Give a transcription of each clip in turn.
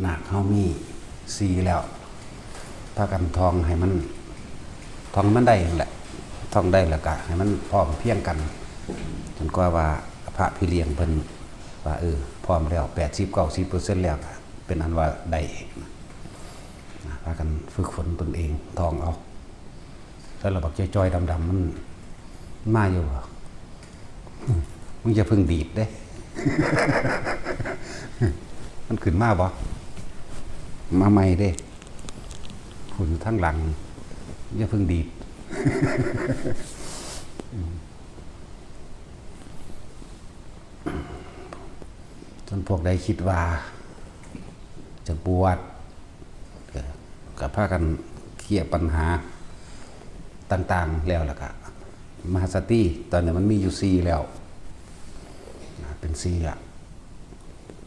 หนักเฮามีซีแล้วพากันทองให้มันทองมันได้แหละทองได้แล้วก็ให้มันพร้อมเพียงกันจนกว่าพระพี่เลี้ยงเพิ่นว่าพร้อมแล้ว80-90%แล้วเป็นอันว่าได้พากันฝึกฝนตนเองทองเอาแล้วเราบักจ้อยๆดำๆมันมาอยู่มึงจะพึ่งดีดเด้ มันขึ้นมาบ่มาใหม่เด้ฝุ่นทั้งหลังอย่าพึ่งดีด จนพวกใดคิดว่าจะบวชกับพากันเคลียร์ปัญหาต่างๆแล้วล่ะก็มหาสติตอนนี้มันมีอยู่4แล้วเป็น4ละ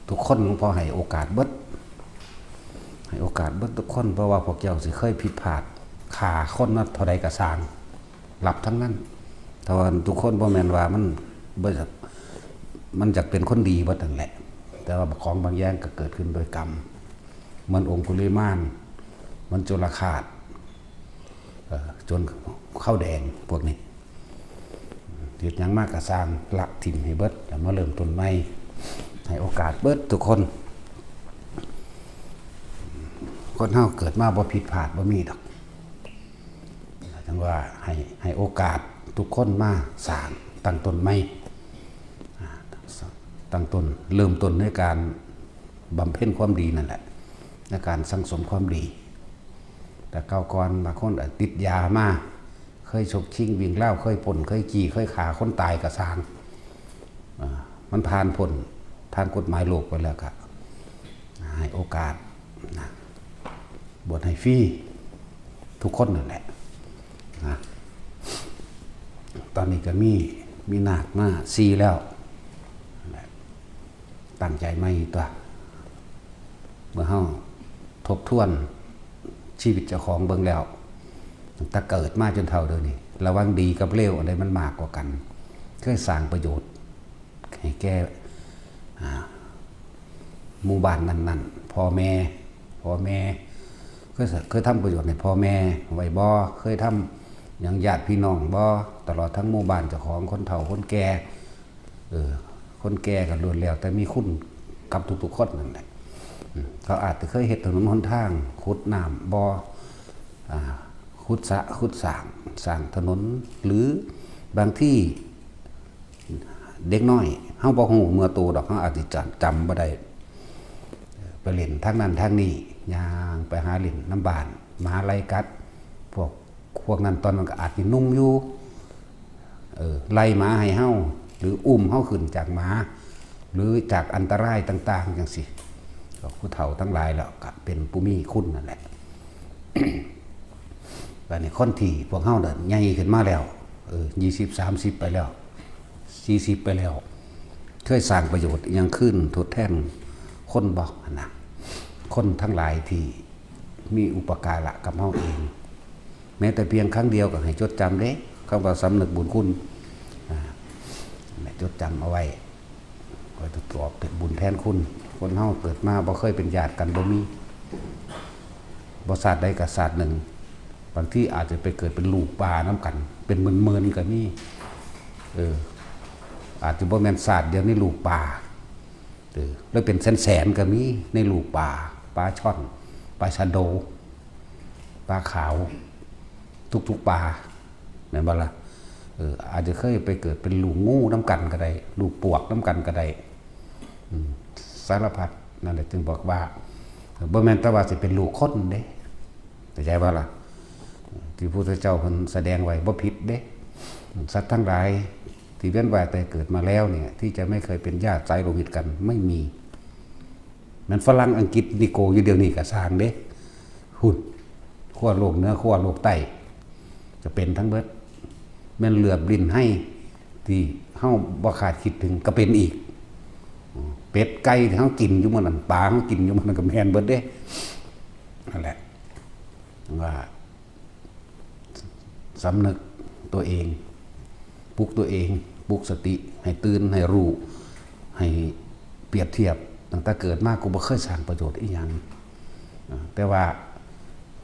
ทุกคนหลวงพ่อให้โอกาสเบิดทุกคนเพราะว่าพวกเจ้าสิเคยผิดพลาดขาคนนั้นเท่าใดก็สร้างหลับทั้งนั้นแต่ว่าทุกคนบ่แม่นว่ามันจะเป็นคนดีเบิดนั่นแหละแต่ว่าของบางอย่างก็เกิดขึ้นโดยกรรมเหมือนองคุลิมานมันจุลคาตจนเข้าแดงพวกนี้เฮ็ดหยังมากก็สร้างละถิ่มให้เบิดแล้วมาเริ่มต้นใหม่ให้โอกาสเบิดทุกคนคนเฮาเกิดมาบ่ผิดพลาดบ่มีดอกจังว่าให้โอกาสทุกคนมาสร้างตั้งต้นใหม่ตั้งต้นเริ่มต้นในการบำเพ็ญความดีนั่นแหละในการสั่งสมความดีแต่เก่าก่อนบางคนติดยามาเคยฉกชิงวิ่งเล่าเคยป่นเคยจี้เคยฆ่าคนตายก็สร้างมันผ่านพ้นทางกฎหมายโลกไปแล้วก็ให้โอกาสบวชให้ฟรีทุกคนนั่นแหละนะตอนนี้ก็มีนาคมา4แล้วตั้งใจไม่ตัวเมื่อเฮาทบทวนชีวิตเจ้าของเบิ่งแล้วตั้งแต่เกิดมาจนเท่าเดี๋ยวนี้ระวังดีกับเลวอะไรมันมากกว่ากันเคยสร้างประโยชน์ให้แก่หมู่บ้านนั้นๆพ่อแม่เคยทำประโยชน์ให้พ่อแม่ไว้บ่เคยทำอย่างญาติพี่น้องบ่ตลอดทั้งหมู่บ้านเจ้าของคนเฒ่าคนแก่คนแก่ก็ล้วนแล้วแต่มีคุณกับทุกๆคนนั่นแหละเขาอาจจะเคยเฮ็ดถนนหนทางขุดน้ำบ่ขุดสระขุดสร้างถนนหรือบางที่เด็กน้อยเฮาบ่ฮู้เมื่อโตดอกเฮาอาจสิจำบ่ได้ไปเล่นทางนั้นทางนี้ย่างไปหาเล่นน้ำบ้านมหาลัยกัดพวกนั้นตอนนั้นก็อาจสินุ่มอยู่ไล่หมาให้เฮาหรืออุ้มเฮาขึ้นจากหมาหรือจากอันตรายต่างๆจังซี่ก็ผู้เฒ่าทั้งหลายแล้วก็เป็นผู้มีคุณนั่นแหละ บัดนี้คนที่พวกเฮาเดินใหญ่ขึ้นมาแล้ว20-30ไปแล้ว40ไปแล้วเคยสร้างประโยชน์ยังขึ้นทดแทนคนบอกนะคนทั้งหลายที่มีอุปการะกับเฮาเองแม้แต่เพียงครั้งเดียวก็ให้จดจำเด้คำว่าสำนึกบุญคุณจดจำเอาไว้คอยตอบเป็นบุญแทนคุณคนเฮาเกิดมาบ่เคยเป็นญาติกันบ่มีบ่ศาสตร์ใดกับศาสตร์หนึ่งบางที่อาจจะไปเกิดเป็นลูกปลาน้ำกันเป็นหมื่นๆก็มีอาจจะบ่แม่นศาสตร์เดียวในลูกปลาแล้วเป็นแสนๆก็มีในลูกปลาช่อนปลาชะโดปลาขาวทุกปลาแม่นบ่ล่ะอาจจะเคยไปเกิดเป็นลูกงูน้ำกันก็ได้ลูกปวกน้ำกันก็ได้สารพัดนั่นแหละจึงบอกว่าบ่แม่นแต่ว่าสิเป็นลูกคนเด้เข้าใจบ่ล่ะที่พระพุทธเจ้าเพิ่นแสดงไว้บ่ผิดเด้สัตว์ทั้งหลายที่เวียนว่ายแต่เกิดมาแล้วเนี่ยที่จะไม่เคยเป็นญาติสายโลหิตกันไม่มีมันฝรั่งอังกฤษนิโกอยู่เดียวนี้ก็สร้างเด้หุ่นขั้วโลกเหนือขั้วโลกใต้จะเป็นทั้งเบิดแม่นเหลือบลิ้นให้ที่เฮาบ่คาดคิดถึงก็เป็นอีกเป็ดไก่ที่เฮากินอยู่มื้อนั้นปลาเฮากินอยู่มื้อนั้นก็แม่นเบิดเด้นั่นแหละว่าสำนึกตัวเองปลุกตัวเองปลุกสติให้ตื่นให้รู้ให้เปรียบเทียบ ตั้งแต่เกิดมากูบ่เคยสร้างประโยชน์อีหยังแต่ว่า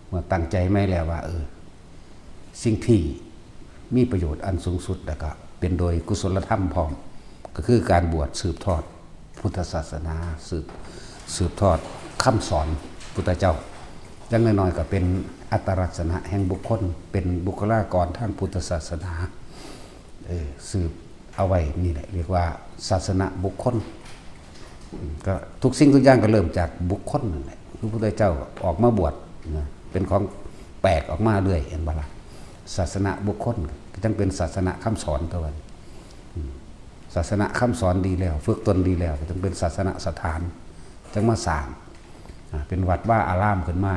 เมื่อตั้งใจไม่แล้วว่าสิ่งที่มีประโยชน์อันสูงสุดแล้วก็เป็นโดยกุศลธรรมพร้อมก็คือการบวชสืบทอดพุทธศาสนาสืบทอดคำสอนพุทธเจ้าอย่างน้อยๆก็เป็นอัตลักษณะแห่งบุคคลเป็นบุคลากรทางพุทธศาสนาสืบเอาไว้นี่แหละเรียกว่าศาสนาบุคคลก็ทุกสิ่งทุกอย่างก็เริ่มจากบุคคลนั่นแหละพระพุทธเจ้าออกมาบวชเป็นของแปลกออกมาเรื่อยเห็นบ่ล่ะศาสนาบุคคลก็จังเป็นศาสนาคำสอนตัวนั้นศาสนาคำสอนดีแล้วฝึกตนดีแล้วก็จังเป็นศาสนาสถานจังมาสร้างเป็นวัดว่าอารามขึ้นมา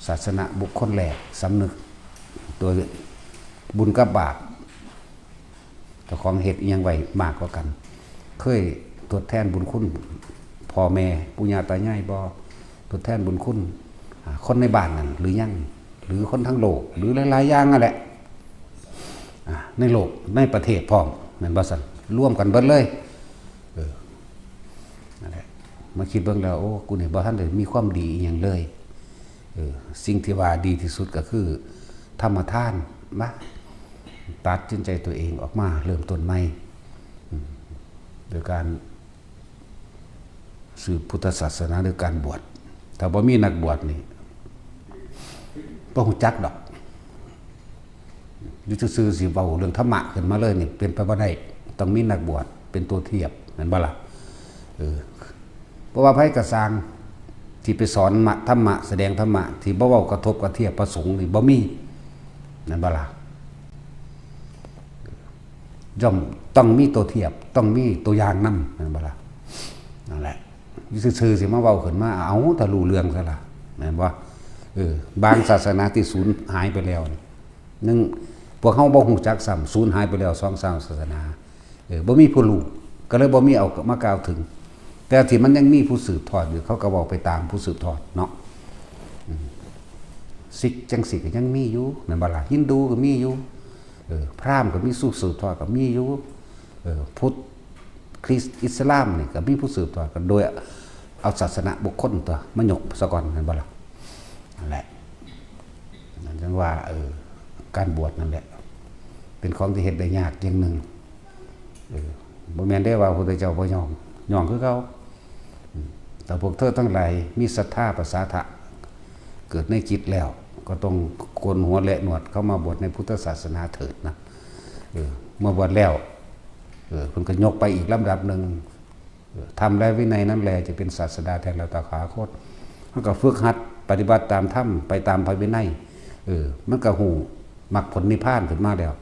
ศาสนาบุคคลแรกสำนึกตัวบุญกับบาปแต่ของเหตุยังไว้มากกว่ากันเคยทดแทนบุญคุณพ่อแม่ปู่ย่าตายายบ่ทดแทนบุญคุณคนในบ้านนั่นหรือยังหรือคนทั้งโลกหรือหลายๆอย่างนั่นแหละในโลกในประเทศพร้อมแม่นบ่ซั่นร่วมกันเบิดเลยนั่นแหละมาคิดเบิ่งแล้วโอ้กูนี่บ่ทันได้มีความดีอีหยังเลยสิ่งที่ว่าดีที่สุดก็คือธรรมทานมาตัดสินใจตัวเองออกมาเริ่มต้นใหม่โดยการสืบพุทธศาสนาโดยการบวชถ้าบ่มีนักบวชนี่บ่ฮู้จักดอกอยู่ซื่อๆสิเว้าเรื่องธรรมะขึ้นมาเลยนี่เป็นไปบ่ได้ต้องมีนักบวชเป็นตัวเทียบแม่นบ่ล่ะเพราะว่าไผก็สร้างที่ไปสอนธรรมะแสดงธรรมะที่บ่เว้ากระทบกระเทียบประสงค์นี่บ่มีนั่นบ่ล่ะย่อมต้องมีตัวเทียบต้องมีตัวอย่างนำนั่นบ่ล่ะนั่นแหละซื่อๆสิมาเว้าขึ้นมาเอาถ้ารู้เรื่องซะล่ะแม่นบ่บางศาสนาที่สูญหายไปแล้วนึงพวกเฮาบ่ฮู้จักซ้ำสูญหายไปแล้ว2-3ศาสนาบ่มีผู้รู้ก็เลยบ่มีเอามากล่าวถึงแต่ที่มันยังมีผู้สืบทอดอยู่เขาก็บอกไปตามผู้สืบทอดเนาะซิกจังสิก็ยังมีอยู่นั่นบ่ล่ะฮินดูก็มีอยู่พราหมณ์ก็มีสืบทอดก็มีอยู่พุทธคริสต์อิสลามนี่ก็มีผู้สืบทอดกันโดยเอาศาสนาบุคคลตัวมายกซะก่อนนั่นบ่ล่ะนั่นแหละนั่นจังว่าการบวชนั่นแหละเป็นของที่เฮ็ดได้ยากอย่างหนึ่งบ่แม่นได้ว่าพระพุทธเจ้าบ่ยอมคือเขาแต่พวกเธอทั้งหลายมีศรัทธาประสาทะเกิดในจิตแล้วก็ต้องโกนหัวและหนวดเข้ามาบวชในพุทธศาสนาเถิดนะเมื่อบวชแล้วเพิ่นก็ยกไปอีกลำดับหนึ่งทำและวินัยนั้นแลจะเป็นศาสดาแทนเราตถาคตมันก็ฝึกหัดปฏิบัติตามธรรมไปตามพระวินัยมันก็หูมรรคผลนิพพานขึ้นมาแล้ว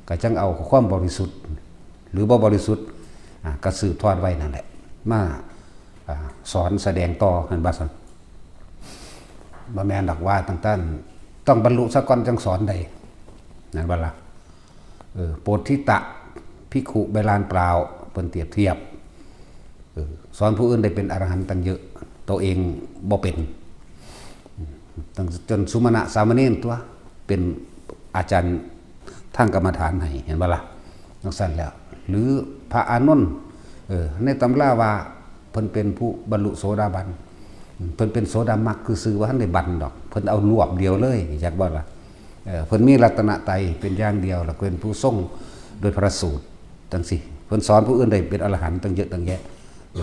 ก็จังเอาความบริสุทธิ์หรือบ่บริสุทธิ์ก็สืบทอดไว้นั่นแหละมาสอนแสดงต่อเห็นบ่ซั่นบ่แม่นดอกว่าต่างๆต้องบรรลุซะก่อนจังสอนได้นั่นบ่ล่ะโปธิตะภิกขุใบลานเปล่าเพิ่นเปรียบเทียบสอนผู้อื่นได้เป็นอรหันต์ตั้งเยอะตัวเองบ่เป็นตั้งจนสุมาณะสามเณรตัวเป็นอาจารย์ทางกรรมฐานให้เห็นบ่ล่ะจังซั่นแล้วหรือพระอานนท์ในตำราว่าเพิ่นเป็นผู้บรรลุโสดาบันเพิ่นเป็นโสดามรรคคือซื่อว่าท่านได้บันดอกเพิ่นเอารวบเดียวเลยจักบ่ล่ะเพิ่นมีรัตนตรัยเป็นอย่างเดียวแล้วก็เป็นผู้ทรงโดยพระสูตรจังซี่เพิ่นสอนผู้อื่นได้เป็นอรหันต์ตั้งเยอะตั้งแยะ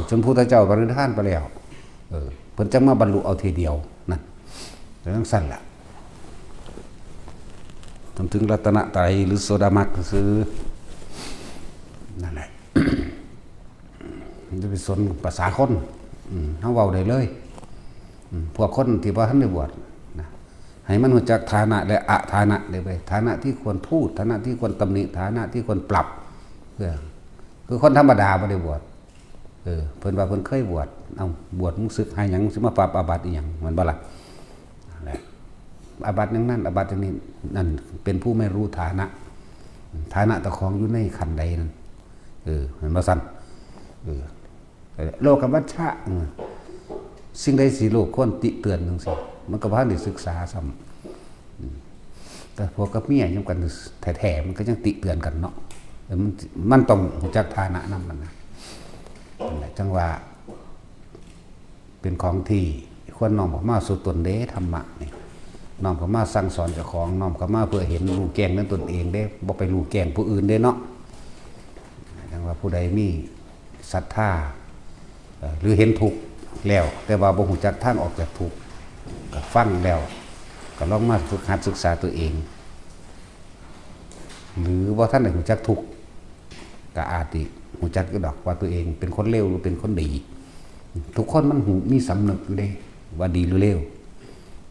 จนพุทธเจ้าปรินิพพานไปแล้วเพิ่นจังมาบรรลุเอาทีเดียวนั่นจังซั่นล่ะถึงรัตนตรัยหรือโสดามรรคคือนั่นแหละจะไปสนภาษาคนเขาเว้าได้เลยพวกคนที่บ่ทันได้บวชนะให้มันรู้จักฐานะและอฐานะได้ไปฐานะที่ควรพูดฐานะที่ควรตำหนิฐานะที่ควรปรับคือคนธรรมดาบ่ได้บวชเพิ่นว่าเพิ่นเคยบวชเอาบวชมึงศึกให้หยังสิมาปรับอาบัติอีหยังมันบ่ล่ะนั่นแหละอาบัติอย่างนั้นอาบัติอย่างนี้นั่นเป็นผู้ไม่รู้ฐานะตะของอยู่ในขันใดนั่นมันบ่ซั่นโลกวัชชะสิ่งใดสิโลกควรติเตือนจังซี่มันก็บ่ทันได้ศึกษาซ้ำแต่พวกกับเมียยังกันแท้ๆมันก็ยังติเตือนกันเนาะ มันต้องรู้จักฐานะนำมันนะนั่นแหละจังว่าเป็นของที่ควรน้อมเข้ามาสู่ตนเด้ธรรมะนี่น้อมเข้ามาสั่งสอนเจ้าของน้อมเข้ามาเพื่อเห็นรู้แจ้งนั้นตนเองเด้บ่ไปรู้แจ้งผู้อื่นเด้เนาะจังว่าผู้ใดมีศรัทธาหรือเห็นทุกข์แล้วแต่ว่าบ่รู้จักทางออกจากทุกข์ก็ฟังแล้วก็ลองมาฝึกหัดศึกษาตัวเองหรือว่าท่านได้รู้จักทุกข์ก็อาจสิรู้จักอยู่ดอกว่าตัวเองเป็นคนเลวหรือเป็นคนดีทุกคนมันมีสำนึกอยู่เด้ว่าดีหรือเลว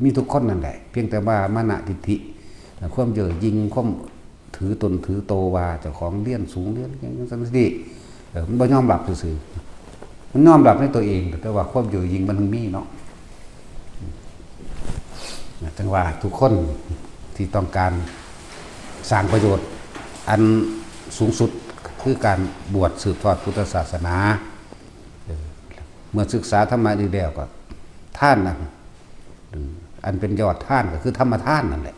มีทุกคนนั่นแหละเพียงแต่ว่ามานะทิฏฐิความเย่อหยิ่งความถือตนถือโตว่าเจ้าของเรียนสูงเรียนอย่างนั้นสิมันบ่ยอมรับซื่อๆมันยอมรับในตัวเองแต่ว่าความเย่อหยิ่งมันมีเนาะจังว่าทุกคนที่ต้องการสร้างประโยชน์อันสูงสุดคือการบวชสืบทอดพุทธศาสนาเมื่อศึกษาธรรมะดีแล้วก็ท่านนะอันเป็นยอดท่านก็คือธรรมท่านนั่นแหละ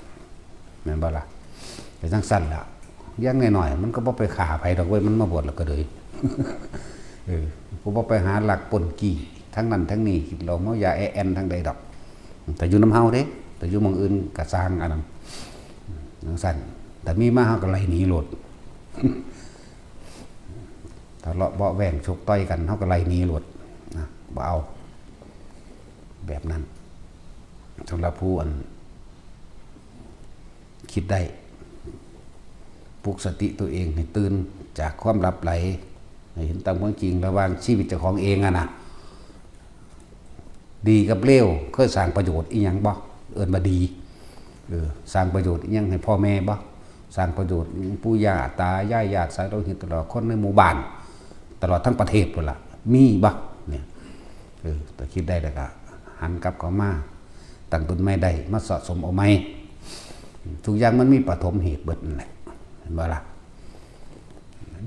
แม่นบ่ล่ะแต่จังสั้นละยังหน่อยๆมันก็บ่ไปฆ่าไผดอกเว้ยมันมาบวชแล้วก็เลยผมบ่ไปหาหลักป่นกี่ทั้งนั้นทั้งนี้เราเมายาแอนทั้งใดดอกแต่อยู่น้ำเฮาเด้แต่อยู่หม้องอื่นก็สร้างอันนั้นจังสั้นแต่มีมาเฮาก็ไล่หนีโลดถ้าเลาะเบาะแว้งชกต่อยกันเฮาก็ไล่หนีโลดนะบ่เอาแบบนั้นสำหรับผู้อันคิดได้ปลุกสติตัวเองให้ตื่นจากความหลับไหลให้เห็นตามความจริงระหว่างชีวิตเจ้าของเองอะนะดีกับเลวเคยสร้างประโยชน์อีหยังบ่เอิ้นว่าดีสร้างประโยชน์อีหยังให้พ่อแม่บ่สร้างประโยชน์ปู่ย่าตายายญาติสายโลหิตตลอดคนในหมู่บ้านตลอดทั้งประเทศพุ่นล่ะมีบ่เนี่ยแต่คิดได้แล้วก็หันกลับเข้ามาตั้งตนไม่ได้มาสะสมเอาไหมทุกอย่างมันมีปฐมเหตุเบิดนั่นแหละเห็นบ่ล่ะ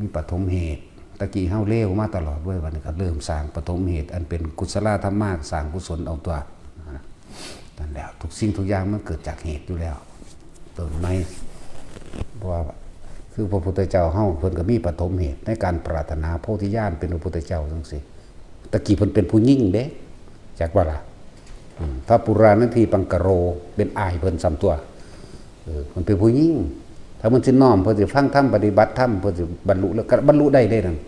มีปฐมเหตุตะกี้เฮาเลวมาตลอดเว้ยวันนี้ก็เริ่มสร้างปฐมเหตุอันเป็นกุศลธรรมะสร้างกุศลเอาตัวนั่นแหละทุกสิ่งทุกอย่างมันเกิดจากเหตุอยู่แล้วต้นไม้เพราะว่าคือพระพุทธเจ้าเฮาเพิ่นก็มีปฐมเหตุในการปรารถนาโพธิญาณเป็นพระพุทธเจ้าจังซี่ตะกี้เพิ่นเป็นผู้หญิงเด้จักว่าล่ะพระปุราณทีปังกโรเป็นอายเพิ่นซ้ำตัวมันเป็นผู้หญิงถ้ามันสิน้อมเพิ่นสิฟังธรรมปฏิบัติธรรมเพิ่นสิบรรลุแล้วก็บรรลุได้เด้นั่น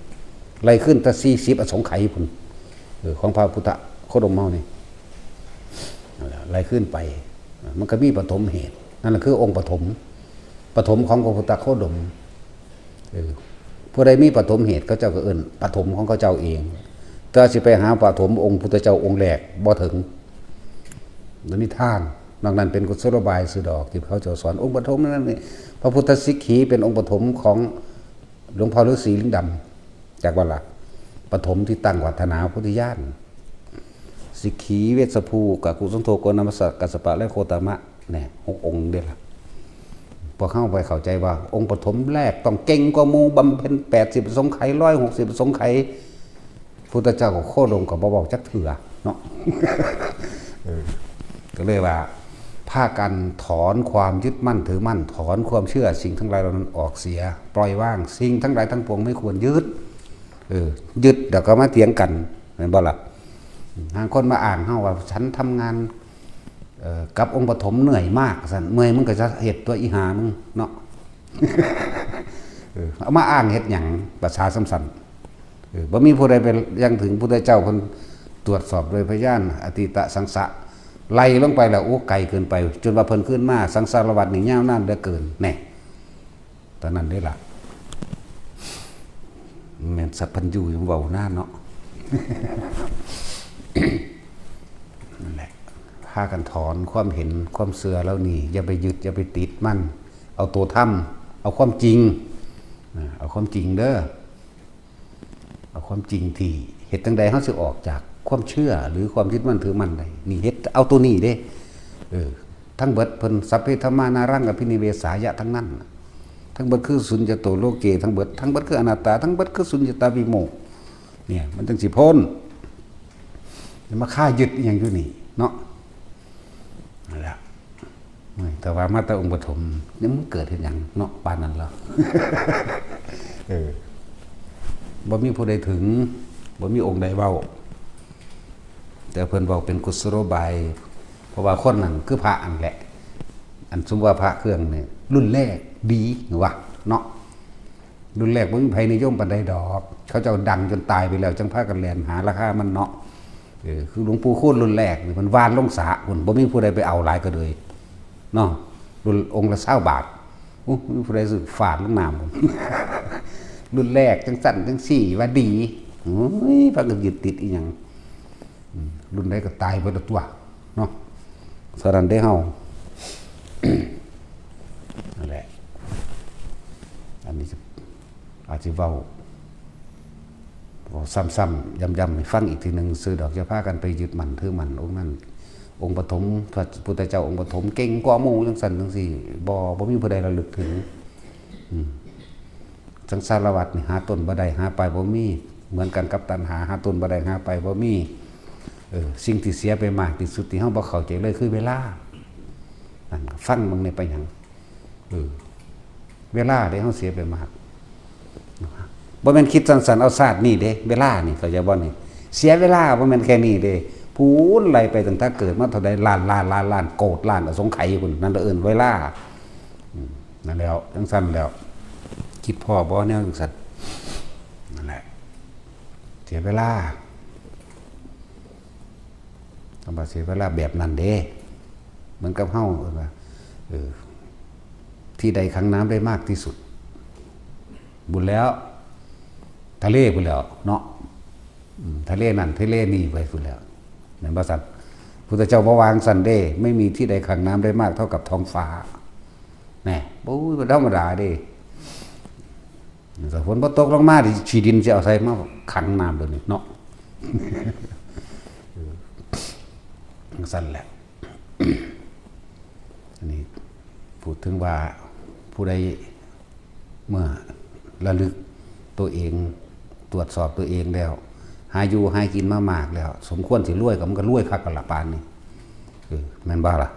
ไล่ขึ้นแต่40อสงไขยพุ่นของพระพุทธโคดมเฮานี่ไล่ขึ้นไปมันก็มีปฐมเหตุนั่นแหละคือองค์ปฐมของพระพุทธโคดมผู้ใดมีปฐมเหตุเขาเจ้าก็เอิ้นปฐมของเขาเจ้าเองถ้าสิไปหาปฐมองค์พุทธเจ้าองค์แรกบ่ถึงนั่นนิทานนอกนั้นเป็นกุศโลบายสื่อดอกที่เขาจะสอนองค์ปฐมนั่นนี่พระพุทธสิกขีเป็นองค์ปฐมของหลวงพ่อฤาษีลิงดำจากว่าล่ะปฐมที่ตั้งวัฒนาพุทธญาณสิกขีเวสภูกกุสังโฆโกนัมสสะกัสสปะและโคตามะเนี่ย6องค์เด้ล่ะพอเข้าไปเข้าใจว่าองค์ปฐมแรกต้องเก่งกว่าหมู่บำเพ็ญ80สงไขย160สงไขยพุทธเจ้าก็โคดมก็บ่บอกจักเถื่อเนาะ ก็เลยว่าพากันถอนความยึดมั่นถือมั่นถอนความเชื่อสิ่งทั้งหลายเหล่านั้นออกเสียปล่อยว่างสิ่งทั้งหลายทั้งปวงไม่ควรยึดยึดเดี๋ยวก็มาเถียงกันเห็นบ่ล่ะบางคนมาอ่านเฮาว่าฉันทำงานกับองค์ปฐมเหนื่อยมากสั่นเมื่อยมึงก็จะเฮ็ดตัวอีหามึงเนาะ เอามาอ้างเฮ็ดหยังภาษาซ้ำซันบ่มีผู้ใดเป็นยังถึงพุทธเจ้าเพิ่นตรวจสอบโดยพยานอติตะสังสะไล่ลงไปแล้วโอ้ไกลเกินไปจนว่าเพิ่นขึ้นมาสังสารวัฏนี่ยาวนานเหลือเกินแน่ตอนนั้นได้ล่ะแม่นสัพพัญญูยังเว้าหน้าเนาะ นั่นแหละพากันถอนความเห็นความเสื่อแล้วนี่อย่าไปยึดอย่าไปติดมั่นเอาตัวธรรมเอาความจริงเอาความจริงเด้อเอาความจริงที่เหตุจังใดเฮาสิออกจากความเชื่อหรือความยึดมั่นถือมั่นได้นี่เฮ็ดเอาตัวนี้เด้ทั้งเบิดเพิ่นสัพเพธัมมานารังอภินิเวสายะทั้งนั้นทั้งเบิดคือสุญญโตโลเกทั้งเบิดคืออนัตตาทั้งเบิดคือสุญญตาวิโมกข์เนี่ยมันจังสิพ้นมาฆ่ายึดอีหยังอยู่นี่เนาะนั่นแหละ ไม่แต่ว่ามาแต่องค์ปฐมนี่มันเกิดเห็นอย่างเนาะปานนั้นแล้ว บ่มีผู้ใดถึงบ่มีองค์ใดเว้าแต่เพิ่นเว้าเป็นกุศโลบายเพราะว่าคนนั้นคือพระอันแหละอันสมว่าพระเครื่องนี่รุ่นแรกดีว่าเนาะรุ่นแรกบ่มีไผนิยมปานใดดอกเขาเจ้าดังจนตายไปแล้วจังพากันแล่นหาราคามันเนาะคือหลวงปู่คูณรุ่นแรกนี่มันวานลงสระพุ่นบ่มีผู้ใดไปเอาหลายก็เลยเนาะรุ่นองค์ละ20 บาทอู้มีผู้ใดซื้อฝาดลงน้ำพุ่น รุ่นแรกจังสั่นจังสี่ว่าดีโอ้ยพากันยึดติดอีหยังรุ่นใดก็ตายไปตัวเนาะสรันได้เฮา นั่นแหละอันนี้อาจจะเว้าซ้ำๆย้ำๆให้ฟังอีกทีหนึ่งซื้อดอกจะพากันไปยึดมั่นถือมั่นองค์นั้นองค์ปฐมพระพุทธเจ้าองค์ปฐมเก่งกว่าหมู่จังซั่นจังซี่บ่มีผู้ใดระลึกถึงสังสารวัฏนี่หาต้นบ่ได้หาปลายบ่มีเหมือนกันกับตัณหาหาต้นบ่ได้หาปลายบ่มีสิ่งที่เสียไปมากที่สุดที่เฮาบ่เข้าใจเลยคือเวลานั่นฟังมึงในไปหยังเวลาเด้เฮาเสียไปมากบ่แม่นคิดสั้นๆเอาชาตินี้เด้เวลานี่เข้าใจบ่นี่เสียเวลาบ่แม่นแค่นี้เด้พูนไล่ไปตั้งแต่เกิดมาเท่าใดล้านโกรธล้านอสงไขยพุ่นนั่นเอิ้นเวลานั่นแล้วจังซั่นแล้วคิดพ่อบ่แนวจังซั่นนั่นแหละเสียเวลาคำว่าเสียเวลาแบบนั้นเด้เหมือนกับเฮาว่าที่ใดขังน้ำได้มากที่สุดบุญแล้วทะเลพุ่นแล้วเนาะทะเลนั่นทะเลนี่ไปพุ่นแล้วแม่นบ่ซั่นพุทธเจ้าบ่วางซั่นเด้ไม่มีที่ใดขังน้ำได้มากเท่ากับท้องฟ้าแน่บ่บ่ธรรมดาเด้ถ้าฝนบ่ตกลงมาดิขี้ดินสิเอาใส่มาขังน้ำตัวนี้เนาะสั่นแหละอันนี้พูดถึงว่าผู้ใดเมื่อระลึกตัวเองตรวจสอบตัวเองแล้วหาอยู่หากินมามากแล้วสมควรสิรวยก็มันก็รวยคักกันละปานนี่แม่นบ่ล่ะ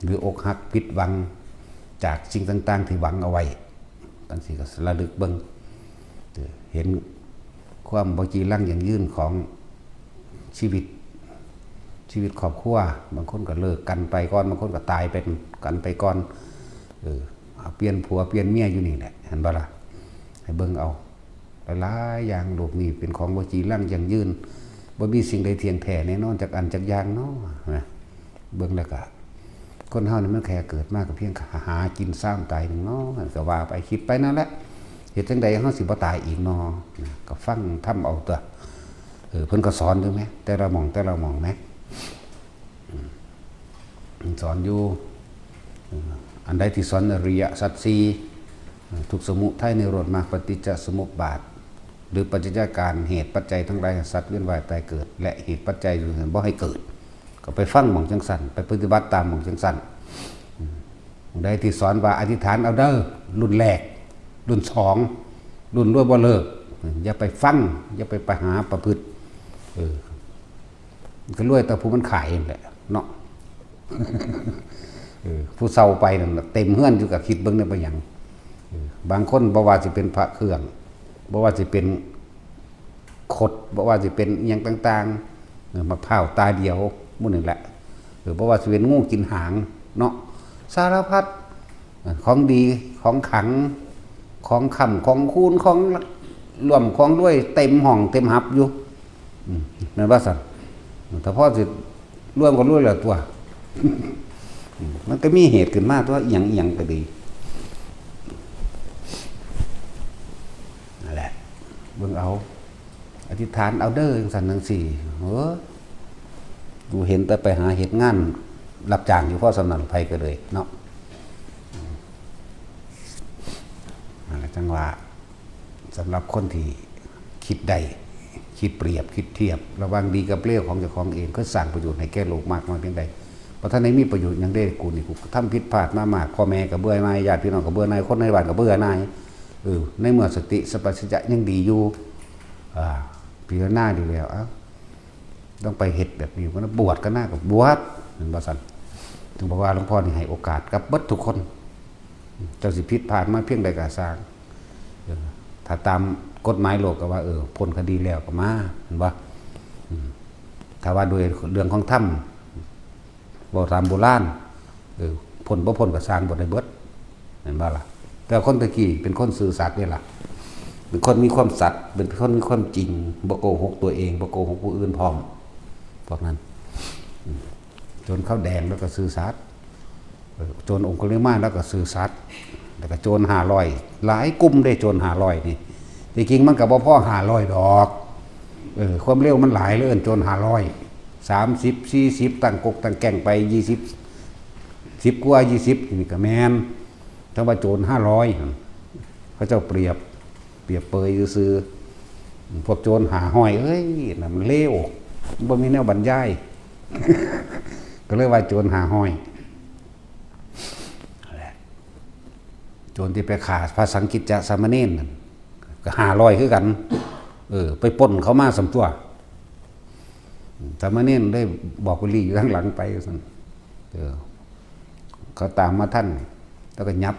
หรืออกหักผิดหวังจากสิ่งต่างๆที่หวังเอาไว้บางทีก็ระลึกเบิ่งเห็นความบ่จีรังยั่งยืนของชีวิตครอบครัวบางคนก็เลิกกันไปก่อนบางคนก็ตายเป็นกันไปก่อนเปลี่ยนผัวเปลี่ยนเมียอยู่นี่แหละเห็นบ่ล่ะให้เบิ่งเอาหลายๆอย่างโลกนี้เป็นของบ่จีรังยั่งยืนบ่มีสิ่งใดเที่ยงแท้แน่นอนจากอันจากอย่างเนาะนะเบิ่งแล้วก็คนเฮานี่มันแค่เกิดมาก็เพียงหากินซ้ำตายนึงเนาะก็ว่าไปคิดไปนั่นแหละเฮ็ดจังได๋เฮาสิบ่ตายอีกเนาะก็ฟังทำเอาตัวเพิ่นก็สอนอยู่แม้แต่ละหม่องแม้สอนอยู่อันใดที่สอนอริยสัจสี่ทุกสมุทัยนิโรธมรรคปฏิจจสมุปบาทหรือปัจจัยการเหตุปัจจัยทั้งหลายสัตว์เวียนว่ายตายเกิดและเหตุปัจจัยอยู่บ่ให้เกิดก็ไปฟังหม่องจังสั่นไปปฏิบัติตามหม่องจังสั่นใดที่สอนว่าอธิษฐานเอาเด้อรุ่นแรกรุ่น2รุ่นรวยบ่เลิกอย่าไปฟังอย่าไปหาประพฤติก็รวยแต่ผู้มันขายนั่นแหละเนาะผู้เศร้าไปนั่นเต็มเฮือนอยู่กับคิดเบิ่งได้บ่หยังบางคนบ่ว่าสิเป็นพระเครื่องบ่ว่าสิเป็นขดบ่ว่าสิเป็นอิหยังต่างๆมะพร้าวตาเดียวหมู่นี่แหละบ่ว่าสิเป็นงูกินหางเนาะสารพัดของดีของขังของค่ำของคูณของรวมของรวยเต็มห้องเต็มหับอยู่แม่นว่าซั่นถ้าพอสิรวมก็รวยแล้วตัวมันก็มีเหตุขึ้นมาตัวอีหยังก็ดีนั่นแหละเบิ่งเอาอธิษฐานเอาเด้อจังซั่นจังซี่กูเห็นแต่ไปหาเฮ็ดงานรับจ้างอยู่พอสำนักไผก็เลยเนาะนั่นแหละจังว่าสำหรับคนที่คิดได้คิดเปรียบคิดเทียบระหว่างดีกับเลวของเจ้าของเองก็สร้างประโยชน์ให้แก่โลกมากน้อยเพียงใดเพราะท่านนี้มีประโยชน์อย่างได้กูนี่กูทำผิดพลาดมามากพ่อแม่ก็เบื่อนายญาติพี่น้องก็เบื่อนายคนในบ้านก็เบื่อนายในเมื่อสติสัพพัญญะยังดีอยู่พิจารณาดีแล้วต้องไปเฮ็ดแบบนี้ก็บวชก็น่ากับบวชเป็นบ่ซั่น ถึงบอกว่าหลวงพ่อนี่ให้โอกาสกับเบิดทุกคนเจ้าสิผิดพลาดมาเพียงใดก็สร้างถ้าตามกฎหมายโลกก็ว่าพ้นคดีแล้วก็มาเห็นบ่ถ้าว่าโดยเรื่องของธรรมบ่ตามโบราณพ้นบ่พ้นก็สร้างบ่ได้เบิดเห็นบ่ล่ะแต่คนตะกี้เป็นคนซื่อสัตย์นี่ล่ะเป็นคนมีความสัตย์เป็นคนมีความจริงบ่โกหกตัวเองบ่โกหกผู้อื่นพร้อมพวกนั้นจนเข้าแดงแล้วก็ซื่อสัตย์โจรองคุลิมานแล้วก็ซื่อสัตย์แล้วก็โจร500หลายกลุ่มได้โจร500นี่จริงๆมันก็บ่พอ500ดอกความเร็วมันหลายเลยโจร500 30 40ตั้งกกตั้งแก่งไป20 10กว่า20นี่ก็แม่นถ้าว่าโจร500เขาเจ้าเปรียบเปยซื่อพวกโจร500น่ะมันเลวบ่มีแนวบรรยายก็เลยว่าโจร500โจรที่ไปฆ่าพระสังฆิจจะสามเณรนั่นก็500คือกันไปปล้นเขามาสำตัวสามเณรได้บอกกุลีอยู่ข้างหลังไปซั่นเขาตามมาท่านแล้วก็ยับ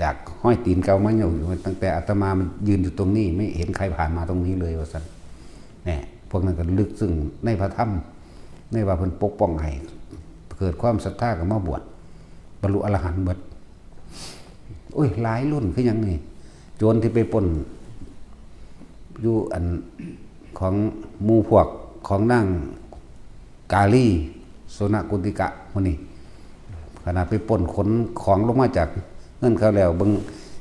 จากห้อยตีนเก่ามาอยู่ตั้งแต่อาตมามันยืนอยู่ตรงนี้ไม่เห็นใครผ่านมาตรงนี้เลยว่าซั่นแหน่พวกนั้นก็ลึกซึ่งในพระธรรมในว่าเพิ่นปกป้องให้เกิดความศรัทธาก็มาบวชบรรลุอรหันต์เบิดโอ้ยหลายรุ่นคือหยังนี่โจรที่ไปปล้นอยู่อันของหมู่พวกของนางกาลีโสนกุติกะมื้อนี้ขณะไปปล้นขนของลงมาจากเงินเขาแล้วเบิ่ง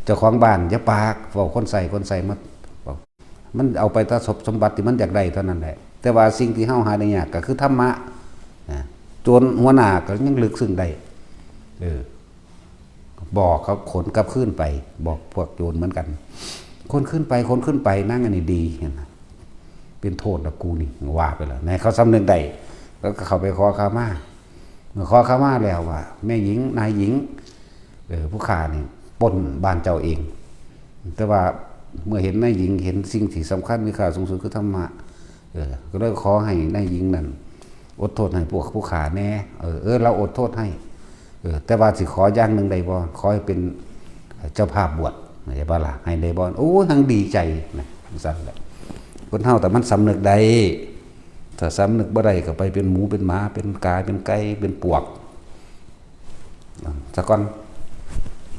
เจ้าของบ้านอย่าปากเว้าคนใส่มามันเอาไปตะสมบัติที่มันอยากได้เท่านั้นแหละแต่ว่าสิ่งที่เฮาหาได้ยากก็คือธรรมะโจรหัวหน้าก็ยังลึกซึ้งได้บอกเขาขนกลับขึ้นไปบอกพวกโจรเหมือนกันคนขึ้นไปนั่งอันนี้ดีเป็นโทษนะกูนี่ว่าไปแล้วในเขาสำนึกได้แล้วก็เข้าไปขอขมาเมื่อขอขมาแล้วว่าแม่หญิงนายหญิงผู้ฆ่านี่ปล้นบ้านเจ้าเองแต่ว่าเมื่อเห็นนายหญิงเห็นสิ่งที่สำคัญมีค่าสูงสุดคือธรรมะก็เลยขอให้นายหญิงนั้นอดโทษให้พวกผู้ฆ่าแน่เราอดโทษให้แต่ว่าสิขออย่างหนึ่งได้บ่ขอให้เป็นเจ้าภาพบวชได้บ่ล่ะให้ได้บ่โอ้ทั้งดีใจนะสั่นแหละคนเฮาแต่มันสำนึกได้ถ้าสำนึกบ่ได้ก็ไปเป็นหมูเป็นหมาเป็นกาเป็นไก่เป็นปวกซะก่อน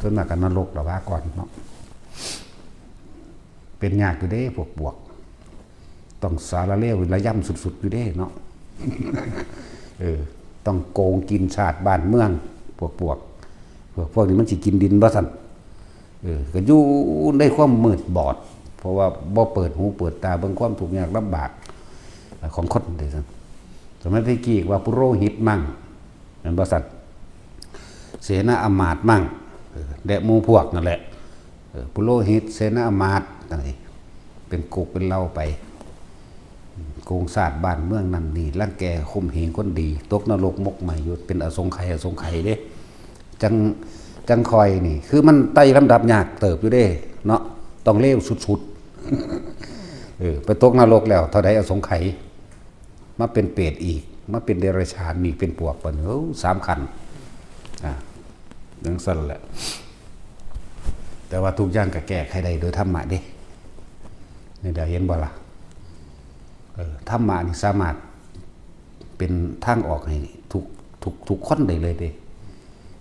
ส่วนมากก็นรกละว่าก่อนเนาะเป็นยากอยู่เด้พวกปวกต้องสารเลวระย่ำสุดๆอยู่เด้เนาะต้องโกงกินชาติบ้านเมืองพวกนี้มันสิกินดินบ่ซั่นก็อยู่ในความมืดบอดเพราะว่าบ่เปิดหูเปิดตาเบิ่งความทุกข์ยากลำบากของคนเด้ซั่นสมัยตะกี้ว่าปุโรหิตมั่งนั่นบ่ซั่นเสนาอมาตย์มั่งและหมู่พวกนั่นแหละปุโรหิตเสนาอมาตย์จังซี่เป็นกุกเป็นเหล้าไปโกงศาสตร์บ้านเมืองนั่นนี่ร่างแกข่มเหงคนดีตกนรกมกใหม่อยู่เป็นอสงไขยเด้จังคอยนี่คือมันไต่ลำดับยากเติบอยู่เด้เนาะต้องเลวสุดๆไปตกนรกแล้วเท่าใดอสงไขยมาเป็นเปรตอีกมาเป็นเดรัจฉานนี่เป็นปวกปะเนาะ3 ขันจังซั่นแหละแต่ว่าทุกอย่างก็แก้ไขได้โดยธรรมะเด้นี่ได้เห็นบ่ล่ะธรรมะนี่สามารถเป็นทางออกให้ทุกคนได้เลยเด้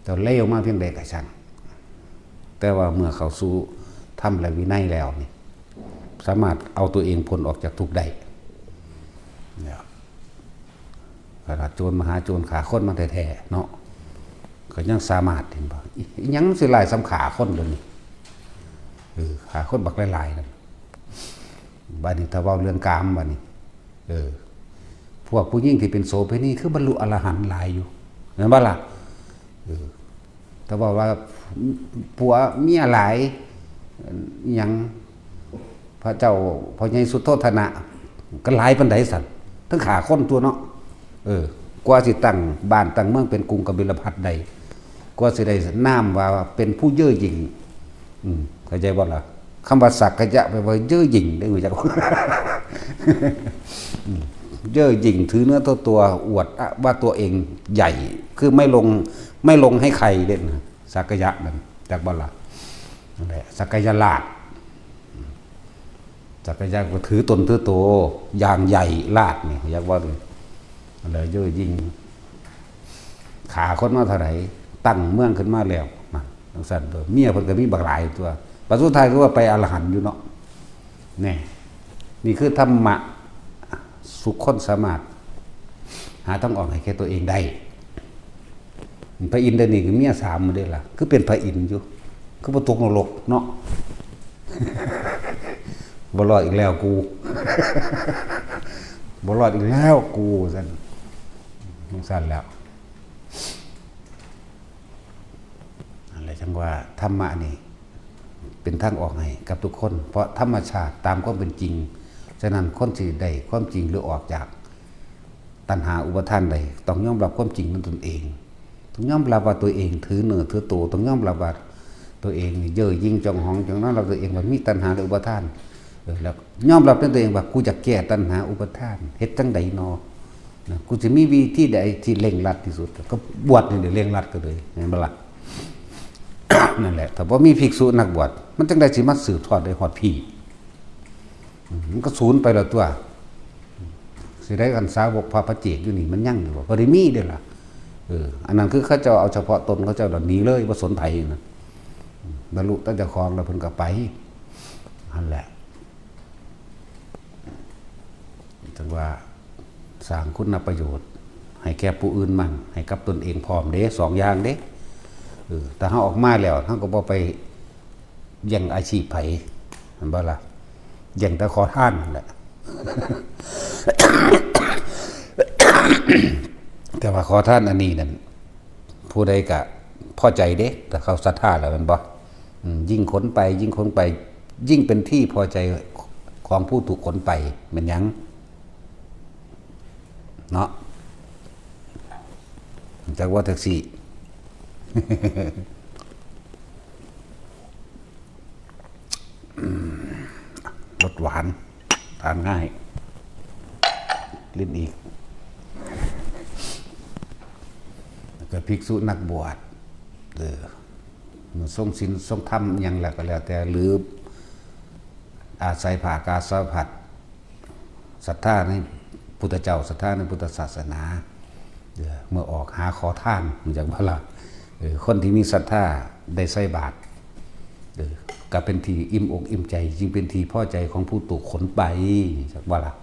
แต่เลวมาเพียงใดก็ช่างแต่ว่าเมื่อเข้าสู่ธรรมและวินัยแล้วนี่สามารถเอาตัวเองพ้นออกจากทุกข์ได้เนี่ยขนาดโจรมหาโจรขาคนมาแท้ๆเนาะก็ยังสามารถเห็นบ่ยังสิหลายสำขาคนเลยนี่ขาคนบักหลายๆนั่นบัดนี้ถ้าเว้าเรื่องกามบัดนี้พวกผู้หญิงที่เป็นโสเภณีคือบรรลุอรหันต์หลายอยู่เห็นบ่ล่ะถ้าบอกว่าผัวเมียหลายยังพระเจ้าพระใหญ่สุโธทนะก็หลายปานใดสั่นทั้งขาคนตัวเนาะกว่าสิตั้งบ้านตั้งเมืองเป็นกรุงกบิลพัสใดกว่าสิได้นามว่าเป็นผู้เย่อหยิ่งเข้าใจบ่ล่ะคำว่าสักกะจะไปว่าเย่อหยิ่งได้รู้จักเย่อหยิ่งถือเนื้อตัวอวดว่าตัวเองใหญ่ คือไม่ลงให้ใครเด่นสักยะนั่นจากบ่ล่ะนั่นแหละสักยะลาดสักยะก็ถือตนถือโตอย่างใหญ่ลาดนี่อยากว่าเลยอะไรเยอะยิ่งขาคนมาเท่าไหร่ตั้งเมืองขึ้นมาแล้วมันจังซั่นตัวเมียเพิ่นก็มีบักหลายตัวปัจจุบันก็ว่าไปอรหันต์อยู่เนาะนี่คือธรรมะสุขคนสามารถหาต้องออกให้แค่ตัวเองได้พระอินทร์นี่คือเมียสามมาได้ล่ะคือเป็นพระอินทร์อยู่คือบ่ตกนรกเนาะบ่รอดอีกแล้วกูบ่รอดอีกแล้วกูซั่นสั่นแล้วอะไรจังว่าธรรมะนี่เป็นทางออกให้กับทุกคนเพราะธรรมชาติตามความเป็นจริงฉะนั้นคนที่ได้ความจริงหรือออกจากตัณหาอุปทานใดต้องยอมรับความจริงของตนเองต้องยอมรับว่าตัวเองถือเนื้อถือตัวต้องยอมรับว่าตัวเองเย่อยิ่งจองหองจังนั้นเราตัวเองว่ามีตัณหาหรืออุปทานแล้วยอมรับตัวเองว่ากูจะแก้ตัณหาอุปทานเฮ็ดจังใดนอกูจะมีวิธีใดที่เร่งรัดที่สุดก็บวชนี่เดี๋ยวเร่งรัดก็เลยเห็นบ่ล่ะ นั่นแหละแต่ว่ามีภิกษุนักบวชมันจังได้สิมาสืบทอดได้ฮอดพี่มันก็สูญไปแล้วตัวสิได้กันสาวกพระเจกอยู่นี่มันยั่งอยู่บ่ได้มีเด้อล่ะอันนั้นคือเขาเจ้าเอาเฉพาะตนเขาเจ้าหนีเลยบ่สนไผนะบรรลุตั้งเจ้าของแล้วเพิ่นก็ไปนั่นแหละจังว่าสร้างคุณประโยชน์ให้แก่ผู้อื่นมั่งให้กับตนเองพร้อมเด้สองอย่างเด้แต่เขาออกมาแล้วเขาก็บ่ไปแย่งอาชีพไผเห็นบ่ล่ะแย่งแต่ขอทานนั่นแหละ แต่ว่าขอทานอันนี้นั่นผู้ใดก็พอใจเด้แต่เขาศรัทธาแล้วมันบ่ยิ่งขนไปยิ่งเป็นที่พอใจของผู้ถูกขนไปเหมือนหยังเนาะจากว่าแท็กซี่ รสหวานทานง่ายลิ้นอีกแล้วก็ภิกษุนักบวชทรงศีลทรงธรรมยังแล้วก็แล้วแต่หรืออาศัยภาคาสาวพัดศรัทธาในพุทธเจ้าศรัทธาในพุทธศาสนาเมื่อออกหาขอทานมันจากว่าล่ะคนที่มีศรัทธาได้ใส่บาตรก็เป็นที่อิ่มอกอิ่มใจจึงเป็นที่พอใจของผู้ถูกขนไปจากว่าล่ะ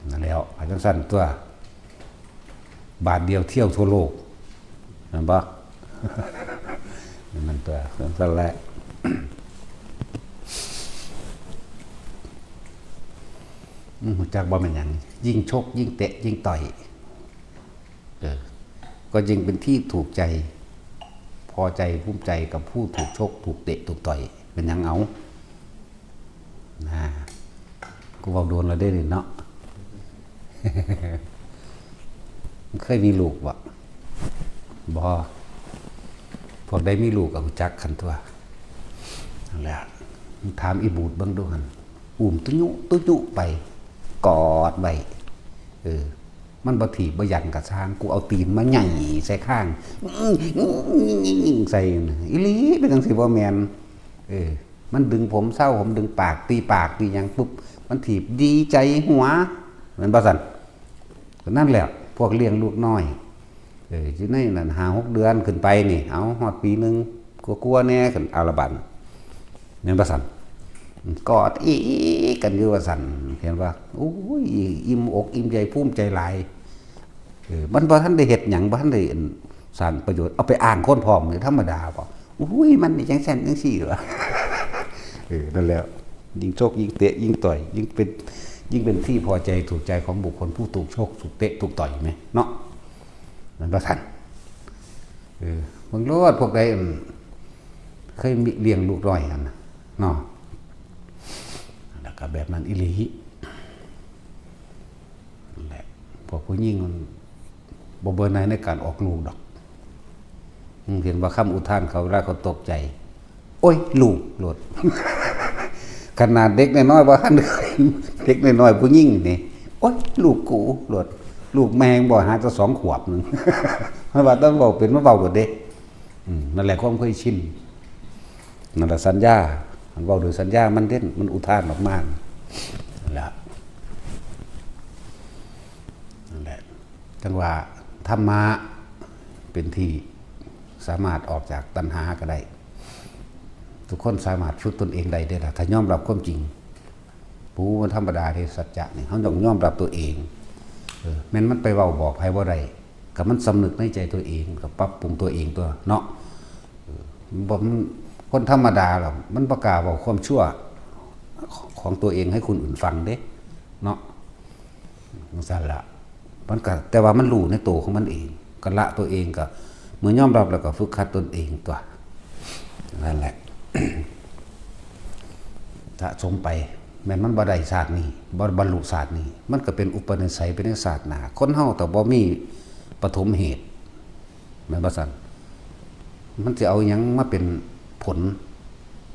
นั่นแล้วอาจารย์สั้นตัวบาทเดียวเที่ยวทั่วโลกนั่นปะนั่นตัวสั้นแรกจากบ่เป็นอย่างยิ่งชกยิ่งเตะยิ่งต่อยก็ยิ่งเป็นที่ถูกใจพอใจภูมิใจกับผู้ถูกชกถูกเตะถูกต่อยเป็นยังเอากูบอกโดนเราได้เลยเนาะ เคยมีลูกบ่บ่พวกได้มีลูกกับจักขันตัวนั่นแหละถามอีบูดเบิ่งดูหั่นอุ้มตุ้ยุไปกอดไว้มันบ่ถีบบ่ยันกับช้างกูเอาตีนมาใหญ่ใส่ข้างใส่อีหลีเป็นจังซี่บ่แม่นมันดึงผมเศร้าผมดึงปากตีหยังปุ๊บมันถีบดีใจหัวเหมือนบ่ซั่นก็นั่นแหละพวกเลี้ยงลูกน้อยอยู่ในนั่น5-6 เดือนขึ้นไปนี่เอาฮอดปีนึงกลัวๆแน่ขึ้นเอาละบัดแม่นบ่ซั่นกอดอีกันอยู่ว่าสั่นเห็นว่าโอ้ยอิ่มอกอิ่มใจภูมิใจหลายมันบ่ทันได้เฮ็ดหยังบ่ทันได้สร้างประโยชน์เอาไปอ้างคนพร้อมนี่ธรรมดาบ่อุ้ยมันนี่จังซั่นจังซี่เหรอนั่นแหละยิ่งชกยิ่งเตะยิ่งต่อยยิ่งเป็นที่พอใจถูกใจของบุคคลผู้ถูกชกถูกเตะถูกต่อยมั้ยเนาะนั่นบ่ทันบางโลดพวกใดเคยมีเลี้ยงลูกน้อยกันเนาะกับแบบนั้นอิลีแหละพวกผู้หญิงมันบ่เบิ่นในการออกลูกดอกเห็นว่าคำอุทานเขาแล้วเขาตกใจโอ้ยลูกโลด ขนาดเด็กน้อยๆบ่ทันเด็กน้อยๆผู้หญิงนี่โอ้ยลูกกูโลด ลูกแมงบ่หาจะ2 ขวบนึง มันว่าต้องเว้าเป็นมาเว้าโดดเด้นั่นแหละความเคยชินนั่นแหละสัญญามันเว้าโดยสัญญามันเด่นมันอุทานออกมานั่นแหละจังว่าธรรมะเป็นที่สามารถออกจากตัณหาก็ได้ทุกคนสามารถฝึกตนเองได้ล่ะถ้ายอมรับความจริงปูมันธรรมดาที่สัจจะนี่เฮาต้องยอมรับตัวเองแม้นมันไปเว้าบอกไผบ่ได้ก็มันสำนึกในใจตัวเองก็ปรับปรุงตัวเองตัวเนาะบ่คนธรรมดาหรอกมันบ่กล้าเว้าความชั่วของตัวเองให้คนอื่นฟังเด้เนาะจังซั่นล่ะมันก็แต่ว่ามันรู้ในตัวของมันเองก็ละตัวเองก็เมื่อยอมรับแล้วก็ฝึกขัดตนเองตัวนั่นแหละ ถ้าสมไปแม้นมันบ่ได้ศาสตร์นี้บ่บรรลุศาสตร์นี้มันก็เป็นอุปนิสัยเป็นศาสตร์หน้าคนเฮาแต่บ่มีปฐมเหตุแม่นบ่ซั่นมันสิเอาหยังมาเป็นผล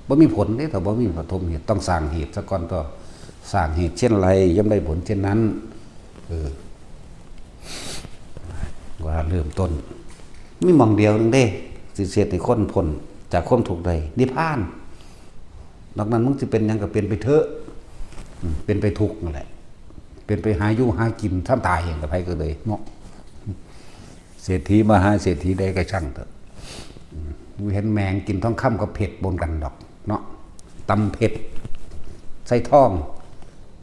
บ่มีผลเด้ถ้าบ่มีปฐมเหตุต้องสร้างเหตุซะก่อนก็สร้างเหตุเช่นไรย่อมได้ผลเช่นนั้นว่าเริ่มต้นมีหม่องเดียวนึงเด้สิเสียให้คนพ้นจากความทุกข์ได้นิพพานนอกนั้นมึงสิเป็นหยังก็เป็นไปเถอะเป็นไปทุกข์นั่นแหละเป็นไปหาอยู่หากินท่ามตายอย่างกับไผก็เลยเนาะเศรษฐีมหาเศรษฐีใดก็ช่างเถอะเห็นแมงกินทองคำกับเผ็ดบนกันดอกเนาะตำเผ็ดใส่ทอง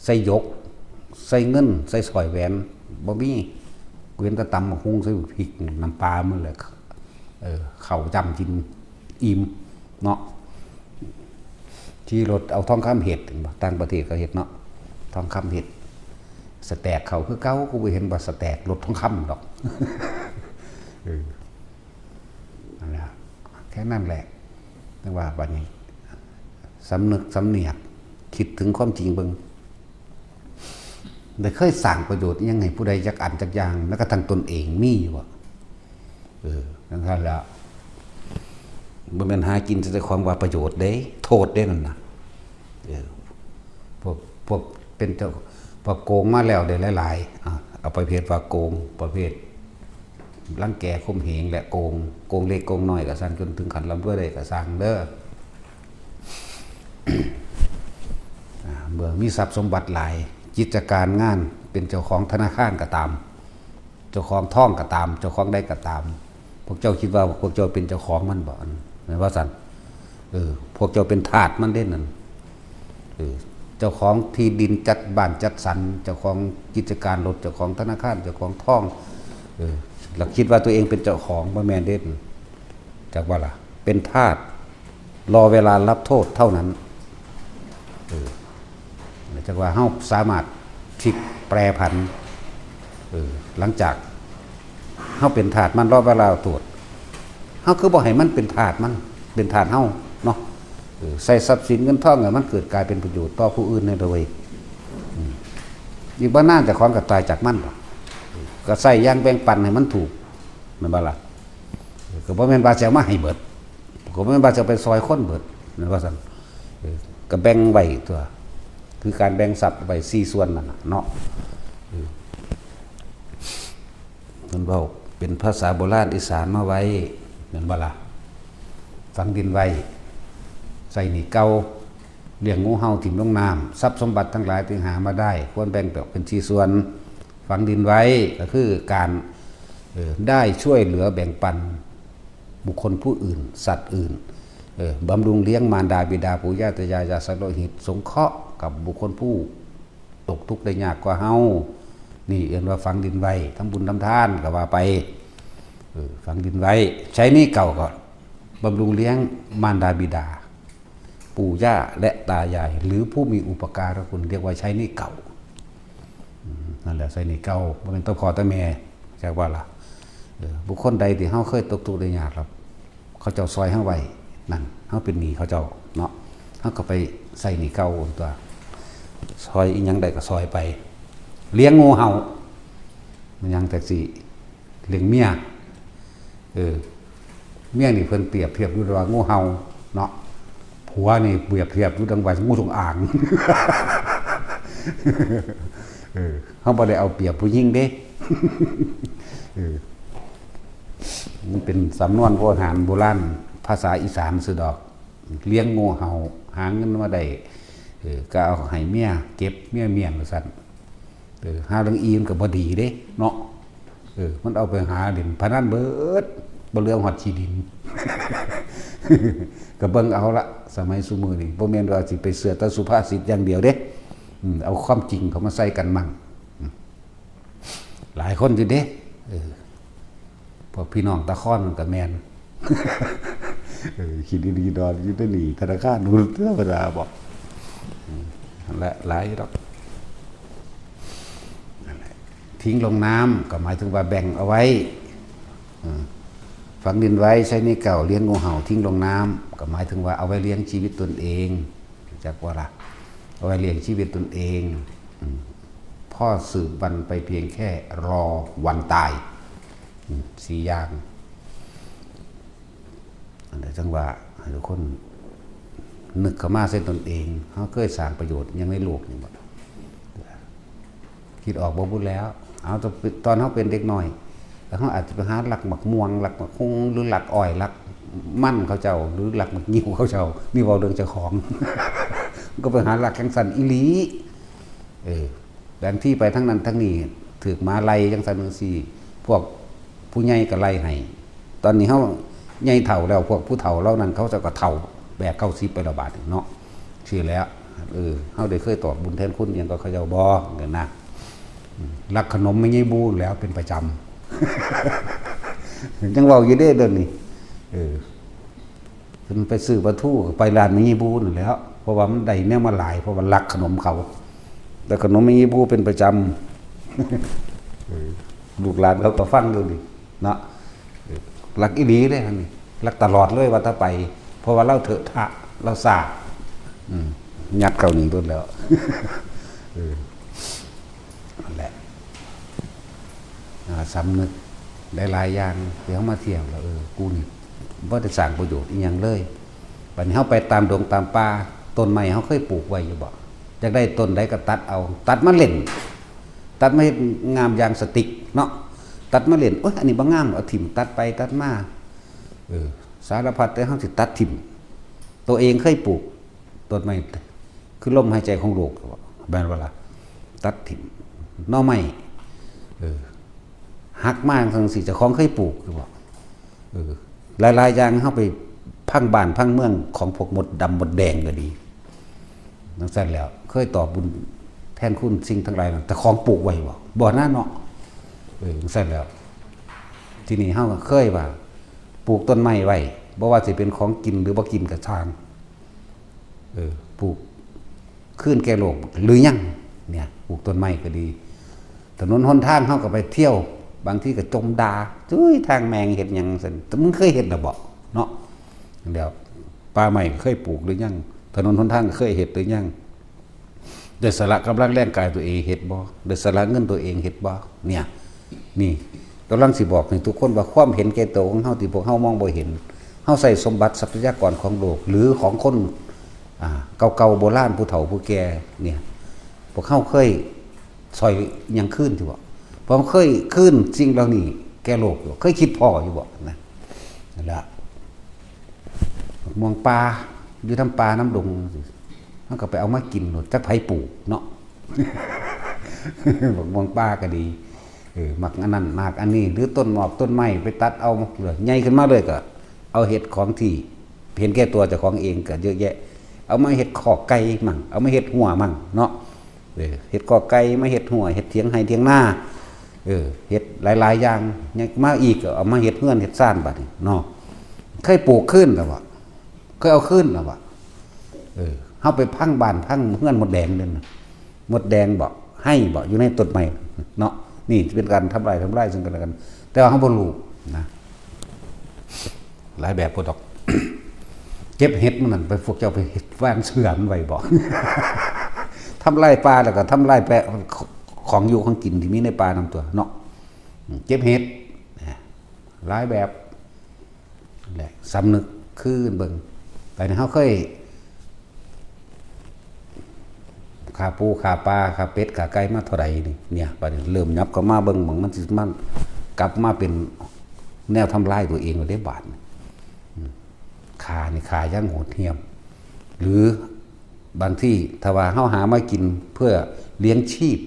ใส่ยกใส่เงินใส่สอยแหวนบ่มีเว้นแต่ตำบักหุ่งใส่พริกน้ำปลามื้อแหละข้าวจำกินอิ่มเนาะที่รถเอาทองคำเห็ดต่างประเทศก็เห็ดเนาะทองคำเห็ดสแต็กเขาคือเก่ากูไปเห็นว่าสแต็กรถทองคำดอกนั่นแหละแค่นั้นแหละจังว่าบัดนี้สำนึกสำเนียกคิดถึงความจริงเบิ่งได้เคยสร้างประโยชน์ยังไงผู้ใดจักอันจักอย่างแล้วก็ทางตนเองมีอยู่บ่จังซั่นแล้วบ่แม่นหากินแต่ความว่าประโยชน์เด้โทษเด้นั่นน่ะพวกเป็นเจ้าพวกโกงมาแล้วได้หลายๆเอาประเภทว่าโกงประเภทรังแกข่มเหงและโกงเล็กโกงน้อยก็สร้างจนถึงขั้นร่ำรวยได้ก็สร้างเด้อเมื่อมีทรัพย์สมบัติหลายกิจการงานเป็นเจ้าของธนาคารก็ตามเจ้าของท่องก็ตามเจ้าของได้ก็ตามพวกเจ้าคิดว่าพวกเจ้าเป็นเจ้าของมันบ่แม่นว่าซั่นพวกเจ้าเป็นทาสมันเด้นั่นเจ้าของที่ดินจัดบ้านจัดสรรเจ้าของกิจการรถเจ้าของธนาคารเจ้าของท่องแล้วคิดว่าตัวเองเป็นเจ้าของบ่แม่นเด้จักว่าล่ะเป็นทาสรอเวลารับโทษเท่านั้นจักว่าเฮาสามารถพลิกแปรผันหลังจากเฮาเป็นทาสมันรอเวลาตรวจเฮาคือบ่ให้มันเป็นทาสมันเป็นทาสเฮาเนาะใส่ทรัพย์สินเงินทองมันเกิดกลายเป็นประโยชน์ต่อผู้อื่นในโดยอีกบ่นานจะของก็ตายจากมันก็ใส่อย่างแบ่งปันให้มันถูกแม่นบ่ล่ะก็บ่แม่นว่าจะมาให้เบิดก็บ่แม่นว่าจะไปซอยคนเบิดนั่นว่าซั่นก็แบ่งไว้ตัวคือการแบ่งทรัพย์ไว้4ส่วนนั่นน่ะเนาะมันเว้าเป็นภาษาโบราณอีสานมาไว้แม่นบ่ล่ะฝังดินไว้ใส่หนี้เก่าเลี้ยงงูเห่าถิ่มลงน้ำทรัพย์สมบัติทั้งหลายที่หามาได้ควรแบ่งออกเป็น4ส่วนฝังดินไว้ก็คือการได้ช่วยเหลือแบ่งปันบุคคลผู้อื่นสัตว์อื่นบำรุงเลี้ยงมารดาบิดาปู่ย่าตายายญาติสโลหิตสงเคราะห์กับบุคคลผู้ตกทุกข์ได้ยากกว่าเฮานี่เรียกว่าฝังดินไว้ทำบุญทำทานก็ว่าไปฝังดินไว้ใช้หนี้เก่าก็บำรุงเลี้ยงมารดาบิดาปู่ย่าและตายายหรือผู้มีอุปการะคุณเรียกว่าใช้หนี้เก่านั่นแหละใช้หนี้เก่าบ่เป็นต้นคอต้นแม่แค่ว่าล่ะบุคคลใดที่เฮาเคยตกทุกข์ได้ยากครับเขาเจ้าซอยเฮาไว้นั่นเฮาเป็นหนี้เขาเจ้าเนาะเฮาก็ไปใส่หนี้เก่าตัวซอยอีหยังใดก็ซอยไปเลี้ยงงูเห่ามันยังแต่สิเลี้ยงเมียเมียนี่เพิ่นเปรียบเทียบอยู่ว่างูเห่าเนาะผัวนี่เปรียบเทียบอยู่ดังว่างูจงอางเฮาบ่ได้เอาเปรียบผู้หญิงเด้ มันเป็นสำนวนโบราณภาษาอีสานสุดดอกเลี้ยงงูเห่าหาเงินมาได้ก็เอาให้เมียเก็บเมียเมียนสั่นหาเรื่องอีนก็บ่ดีเด้เนาะมันเอาไปหาเด่นพนันเบิดบ่เรื่องฮอดขี้ดิน ก็เบิ่งเอาละสมัยซุมื้อนี้บ่แม่นว่าสิไปเสือแต่สุภาษิตอย่างเดียวเด้เอาความจริงเขามาใส่กันมั่งหลายคนอยู่เด้พวกพี่น้องตะค้อนมันก็แม่นคิดดีๆดอนอยู่ได้หนีธนาคารนู่นธรรมดาบอกและหลายดอกทิ้งลงน้ำก็หมายถึงว่าแบ่งเอาไว้ฝังดินไว้ใช้ในเก่าเลี้ยงงูเห่าทิ้งลงน้ำก็หมายถึงว่าเอาไว้เลี้ยงชีวิตตนเองจากว่าละเอาไว้เลี้ยงชีวิตตนเองพ่อสืบวันไปเพียงแค่รอวันตาย4 อย่างอันนี้จังว่าทุกคนนึกเข้ามาเส้นตนเองเขาเคยสร้างประโยชน์ยังในโลกนี่หมดคิดออกบ่บุญแล้วเอาตอนเขาเป็นเด็กน้อยแล้วเขาอาจจะไปหาหลักหมักม่วงหลักหมักคงหรือหลักอ้อยหลักมั่นเขาเจ้าหรือหลักหมักยิ้วเขาเจ้านี่ว่าเรื่องเจ้าของ ก็ไปหาหลักแข่งสันอิลีแบงที่ไปทั้งนั้นทั้งนี้ถือมาไล่จังสันนึงสี่พวกผู้ใหญ่ก็ไล่ให้ตอนนี้เขาใหญ่เถ่าแล้วพวกผู้เถ่าเล่านั้นเขาจะก็เถ่าแบกเข้าซีไประบาดเนาะชื่อแล้วเขาได้เคยตอบบุญแทนคุณยังก็เขาเจ้าบอเงินนะรักขนมไม่ใช่บูแล้วเป็นประจำจังว่าอยู่ได้เดินนี่มันไปซื้อปลาทูไปร้านไม่ใช่บูนั่นแล้วเพราะว่ามันได้เนี่ยมาหลายเพราะว่ารักขนมเขาแต่ขนมไม่ใช่บูเป็นประจำลูกหลานเขาก็ฟังดูดิเนาะรักอีหลีเลยนี่รักตลอดเลยว่าถ้าไปเพราะว่าเราเถอะทะเราสายัดเก่าหนีต้นแล้วนั่นแหละสำนึกได้หลายอย่างเดี๋ยวมาเที่ยวแล้วกูนี่ว่าจะสั่งประโยชน์อีกอย่างเลยวันนี้เขาไปตามดงตามป่าต้นไม้เขาเคยปลูกไว้อยู่บ่อยากได้ต้นใดก็ตัดเอาตัดมาเล่นตัดไม่งามอย่างสติกเนาะตัดมาเล่นอันนี้บางงามเอาถิ่มตัดไปตัดมาสารพัดแต่เขาสิตัดถิ่มตัวเองเคยปลูกต้นไม้คือลมหายใจของโลกแบนเวลาตัดถิ่มนอไม้หักมากทั้งสี่จะคล้องเคยปลูกหรือเปล่าหลายๆอย่างเข้าไปพังบ้านพังเมืองของพวกหมดดำหมดแดงก็ดีนั่นเสร็จแล้วเคยตอบบุญแทนคุณสิ่งทั้งหลายแต่ของปลูกไว้บ่หน้าเนาะเสร็จแล้วที่นี่เขาเคยว่าปลูกต้นไม้ไว้บ่ว่าจะเป็นของกินหรือบ่กินกับทางปลูกขึ้นแก่โลกหรือยังเนี่ยปลูกต้นไม้ก็ดีถนนหนทางเขาก็ไปเที่ยวบางที่ก็จมดาทางแมงเห็ดยังสันแต่มึงเคยเห็ดหรือบ่เนาะเดี๋ยวป่าใหม่เคยปลูกหรือยังถนนหนทางเคยเห็ดหรือยังโดยสละกำลังแรงกายตัวเองเห็ดบ่โดยสละเงินตัวเองเห็ดบ่เนี่ยนี่กำลังสิบอกให้ทุกคนว่าความเห็นแก่ตัวของเฮาที่พวกเฮามองบ่เห็นเฮาใส่สมบัติทรัพยากรของโลกหรือของคนเก่าๆโบราณผู้เฒ่าผู้แก่เนี่ยพวกเฮาเคยซอยยังขึ้นอยู่บ่พอเคยขึ้นสิ่งเหล่านี้แก่โลกอยู่เคยคิดพออยู่บ่นะนั่นล่ะมองปลาอยู่ทำปลาน้ำดงมันก็ไปเอามากินหมดจักไผปลูกเนาะ บอกมองปลาก็ดีหมักอันนั้นหมักอันนี้หรือต้นหมอกต้นไม้ไปตัดเอาเลยใหญ่ขึ้นมาเลยก็เอาเห็ดของที่เห็นแก่ตัวเจ้าของเองก็เยอะแยะเอามาเห็ดขอกไก่มั่งเอามาเห็ดหัวมั่งเนาะเห็ดขอกไก่มาเห็ดหัวเห็ดเถียงไห้เถียงหน้าเห็ดหลายๆอย่างยังมาอีกเอามาเห็ดเฮือนเห็ดซ่านบัดนี้เนาะเคยปลูกขึ้นหรือเปล่าเคยเอาขึ้นหรือเปล่าเข้าไปพังบ้านพังเฮือนหมดแดงเลยหมดแดงบอกให้บอกอยู่ในต้นไม้เนาะนี่เป็นการทำลายซึ่งกันและกัน แต่ว่าเขาบ่รู้นะหลายแบบพวกดอก เก็บเห็ดมันนั่นไปพวกเจ้าไปเห็ดแหวนเสื่อมไว้บอก ทำลายปลาแล้วก็ทำลายแปะของอยู่ของกินที่มีในปลานำตัวเนาะเก็บเห็ดหลายแบบแหละสำนึกขึ้นเบิ่งไปนะเขาเคยข ขาปูขาปลาขาเป็ดขาไก่มาเท่าไหร่นี่เนี่ยบัดนี้เริ่มยับก็มาเบิ่งมันสิมันกลับมาเป็นแนวทำลายตัวเองก็ได้บาดขานี่ขาย่างโหดเหี้ยมหรือบางที่ถ้าว่าเฮาหามากินเพื่อเลี้ยงชีพ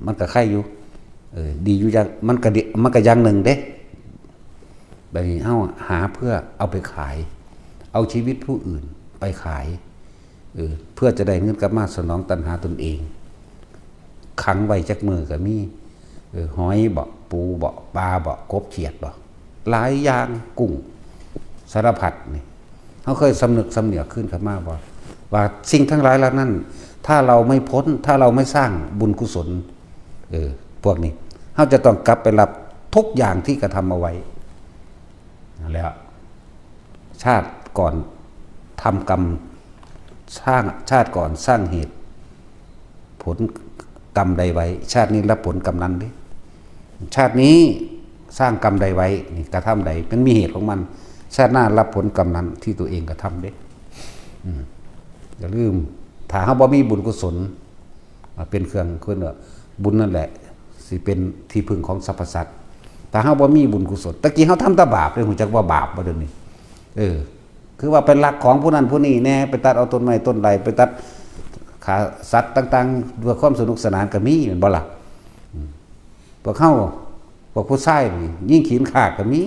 มันก็ไข่อยู่ดีอยู่อย่างมันก็อย่างหนึ่งเด้แบบนี้เฮาหาเพื่อเอาไปขายเอาชีวิตผู้อื่นไปขายเพื่อจะได้เงินกลับมาสนองตัณหาตนเองขังไว้จักมือก็มีหอยบ่ปูบ่ปลาบ่กบเขียดบ่หลายอย่างกุ้งสารพัดนี่เขาเคยสำนึกสำเนียกขึ้นขึ้นมาบ่ว่าสิ่งทั้งหลายเหล่านั้นถ้าเราไม่พ้นถ้าเราไม่สร้างบุญกุศลพวกนี้เขาจะต้องกลับไปรับทุกอย่างที่กระทำเอาไว้แล้วชาติก่อนทำกรรมสร้างชาติก่อนสร้างเหตุผลกรรมใดไว้ชาตินี้รับผลกรรมนั้นดิชาตินี้สร้างกรรมใดไว้นี่กระทำใดมันมีเหตุของมันชาติหน้ารับผลกรรมนั้นที่ตัวเองกระทำเด้อย่าลืมถ้าเขาบ่มีบุญกุศลเป็นเครื่องคุณบุญนั่นแหละสิเป็นที่พึ่งของสรรพสัตว์ถ้าเขาบ่มีบุญกุศลตะกี้เขาทำแต่บาปเลยหูจักว่าบาปบ่เดี๋ยวนี้คือว่าเป็นลักของผู้นั้นผู้นี้แน่ไปตัดเอาต้นไม้ต้นใดไปตัดขาสัตว์ต่างๆเพื่อความสนุกสนานก็มีเหมือนบ่ล่ะพวกเขาพวกผู้ชายยิ่งขีนขากก็มี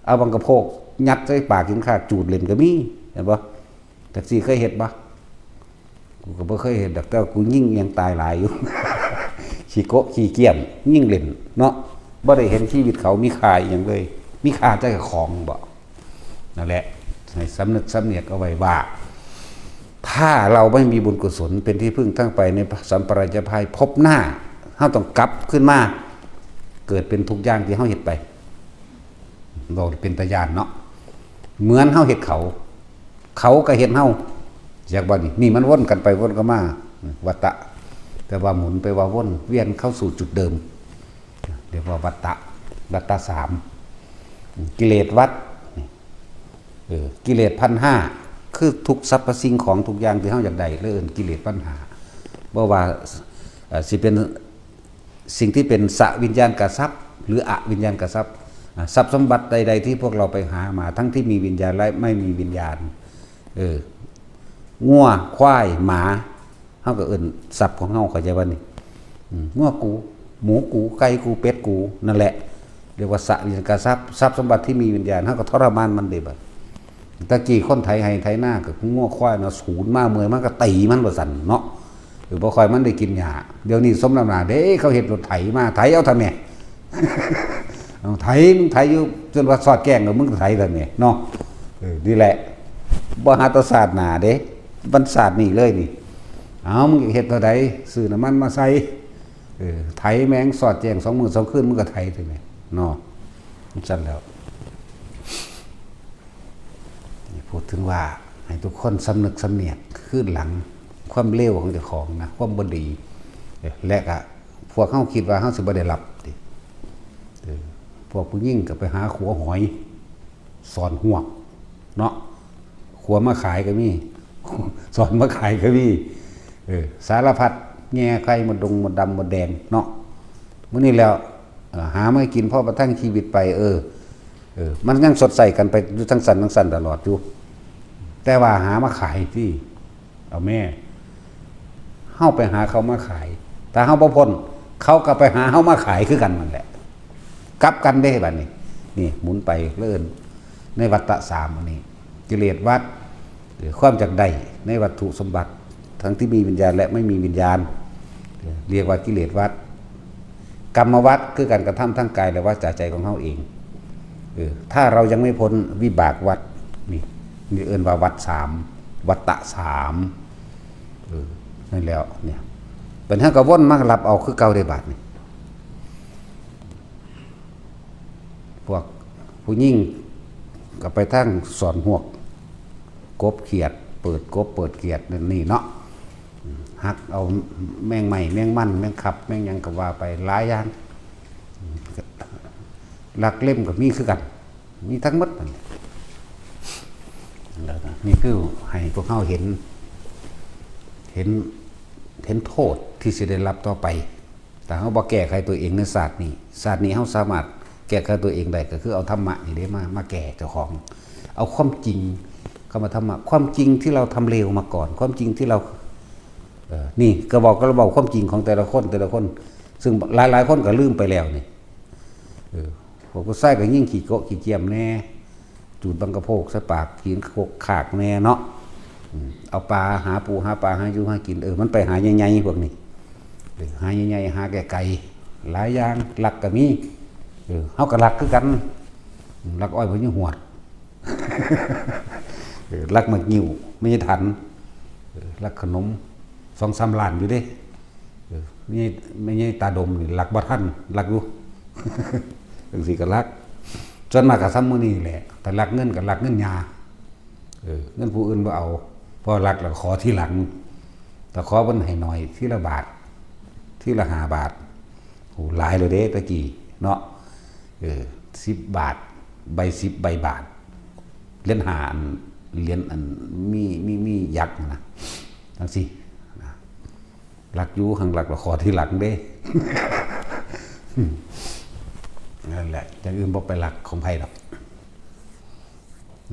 เอาบังกระโพกยัดใส่ปากขีนขากจูดเล่นก็มีเห็นบ่แต่สิเคยเห็นบ่กูก็บ่เคยเห็นแต่กูยิ่งยังตายหลายอยู่ ขี้โกะขี้เกียจยิ่งเล่นเนาะบ่ได้เห็นชีวิตเขามีค่าอย่างเลยมีค่าใจกับของบ่นั่นแหละให้สำนึกสำเนียกเอาไว้ว่าถ้าเราไม่มีบุญกุศลเป็นที่พึ่งทั้งไปในสัมปรายภพพบหน้าเฮาต้องกลับขึ้นมาเกิดเป็นทุกอย่างที่เฮาเฮ็ดไปเราเป็นตาญาณเนาะเหมือนเฮาเฮ็ดเขาก็เฮ็ดเฮาจากบ่นี่มันวนกันไปวนกันมาวัฏฏะแต่ว่าหมุนไปว่าวนเวียนเข้าสู่จุดเดิมเรียกว่าวัฏฏะสามกิเลสวัฏกิเลส1,500คือทุกสรรพสิ่งของทุกอย่างที่เฮาอยากได้เอิ้นกิเลสปัญหาบ่ว่าสิเป็นสิ่งที่เป็นสวิญญาณกทรัพย์หรืออวิญญาณกทรัพย์ทรัพย์สมบัติใดๆที่พวกเราไปหามาทั้งที่มีวิญญาณและไม่มีวิญญาณงัวควายหมาเฮาก็เอิ้นทรัพย์ของเฮาเข้าใจบ่นี่งัวกูหมูกูไก่กูเป็ดกูนั่นแหละเรียกว่าสวิญญาณกทรัพย์ทรัพย์สมบัติที่มีวิญญาณเฮาก็ทรมานมันเด้บัดตะกี้คนไทยให้ไทยหน้ากับงัวควายเนาะศูนย์มาเมื่อยมันก็ตีมันบ่สั่นเนาะหรือบ่ค่อยมันได้กินหญ้าเดี๋ยวนี้สมน้ำหน้าเด้เขาเฮ็ดรถไถมาไถเอาทำแม่ เอาไถมึงไถอยู่จนว่าสอดแกงแล้วมึงไถทำแม่เนาะนี่แหละบ่หาตศาสตร์หน้าเด้บรรศาสตร์นี่เลยนี่เอามึงเฮ็ดเท่าใดซื้อน้ำมันมาใส่ไถแมงสอดแจง2 มื้อ 2 คืนมึงก็ไถทำแม่เนาะมันสั่นแล้วพูดถึงว่าให้ทุกคนสำนึกสำเนียกขึ้นหลังความเลวของเจ้าของนะความบ่ดีและก็พวกเขาคิดว่าเขาสิบ่ได้รับพวกผู้ยิ่งก็ไปหาขัวหอยสอนหวกเนาะขัวมาขายก็มีสอนมาขายก็มีสารพัดแง่ไข่หมดดงหมดดำหมดแดงเนาะมื้อนี้แล้วหาไม่กินพ่อประทังชีวิตไปมันยังสดใสกันไปอยู่ทั้งสันตลอดอยู่แต่ว่าหามาขายที่เอาแม่เฮาไปหาเขามาขายแต่เฮาบ่พ้นเขาก็ไปหาเฮามาขายคือกันนั่นแหละกลับกันได้บัดนี้นี่หมุนไปเลื่อนในวัฏฏะสามอันนี้กิเลสวัฏหรือความจากใดในวัตถุสมบัติทั้งที่มีวิญญาณและไม่มีวิญญาณเรียกว่ากิเลสวัฏกรรมวัฏคือการกระทำทั้งกายและวาจาใจของเฮาเองถ้าเรายังไม่พ้นวิบากวัฏนี่เอิ้นว่าวัฏสามวัฏฏะสามนั่นแล้วเนี่ยเป็นเฮาก็วนมารับเอาคือเก่าได้บาดนี่พวกผู้หญิงก็ไปทั้งสอนหวกกบเขียดเปิดกบเปิดเขียดนี่เนาะหักเอาแมงใหม่แมงมันแมงขับแมงยังก็ว่าไปหลายอย่างลักเล่มกับมีคือกันมีทั้งหมดนี่คือให้พวกเขาเห็น เห็นโทษที่สิได้รับต่อไปแต่เขาบ่แก้ไขตัวเองในศาสตร์นี้เขาสามารถแก้ไขตัวเองได้ก็คือเอาธรรมะนี่ได้มาแก้เจ้าของเอาความจริงเข้ามาธรรมะความจริงที่เราทำเลวมาก่อนความจริงที่เรานี่ก็บอกความจริงของแต่ละคนซึ่งหลายคนก็ลืมไปแล้วนี่ผมก็ใส่ก็ยิ่งขี่โกะขี่เจียมแน่จูดบังกระโพกใส่ปากกินโคกขากแน่เนาะเอาปลาหาปูหาปลาหาอยู่หากินมันไปหาใหญ่ๆพวกนี้หาใหญ่ๆหาไกลๆหลายอย่างลักก็มีเฮาก็ลักคือกันลักอ้อยเพิ่นยังหวดลักหมากงิ้วไม่ใช่ทันลักขนม2-3 ล้านอยู่เด้ไม่ใช่ตาดมนี่ลักบ่ทันลักอยู่จังซี่ก็ลักจนมากก็ซ้ำมื้อนี้แหละแต่ลักเงินก็ลักเงินยาเงินผู้อื่นบ่เอาพอลักแล้วขอที่หลังแต่ขอเพิ่นให้หน่อยทีละบาททีละ5 บาทโหหลายเลยเด้ตะกี้เนาะ10 บาทใบ10 ใบบาทเหรียญ5อันเหรียญอันมียักษ์นะจังซี่ลักอยู่ข้างหลักแล้วขอที่หลังเด้นั่นแหละอย่างอื่นบ่ไปหลักของไผดอก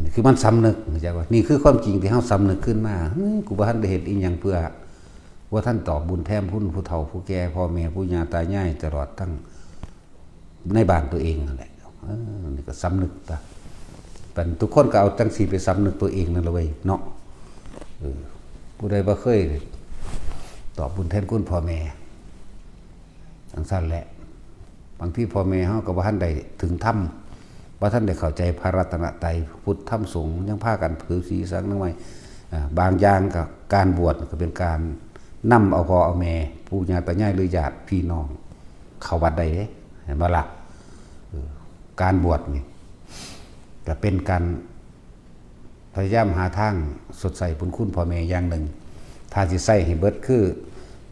นี่คือมันสำนึกจักว่านี่คือความจริงที่เฮาสำนึกขึ้นมากูบ่ทันได้เฮ็ดอีหยังเพื่อว่าท่านตอบบุญแทนผู้เฒ่าผู้แก่พ่อแม่ผู้ย่าตายายตลอดทั้งในบ้านตัวเองนั่นแหละนี่ก็สำนึกตาแต่ทุกคนก็เอาจังซี่ไปสำนึกตัวเองนั่นละเว้ยเนาะผู้ใดบ่เคยตอบบุญแทนคุณพ่อแม่จังซั่นแหละบางทีพ่อแม่เฮาก็บ่ทันได้ถึงธรรมบ่ทันได้เข้าใจพระรัตนตรัยพุทธธรรมสงฆ์ยังพากันถือศีลสังนั่งไว้บางอย่างก็การบวชก็เป็นการนำเอาพ่อเอาแม่ปู่ย่าตายายหรือญาติพี่น้องเข้าวัดได้เด้เห็นบ่ล่ะการบวชนี่ก็เป็นการพยายามหาทางสดใสบุญคุณพ่อแม่อย่างหนึ่งถ้าสิใส่ให้เบิดคือ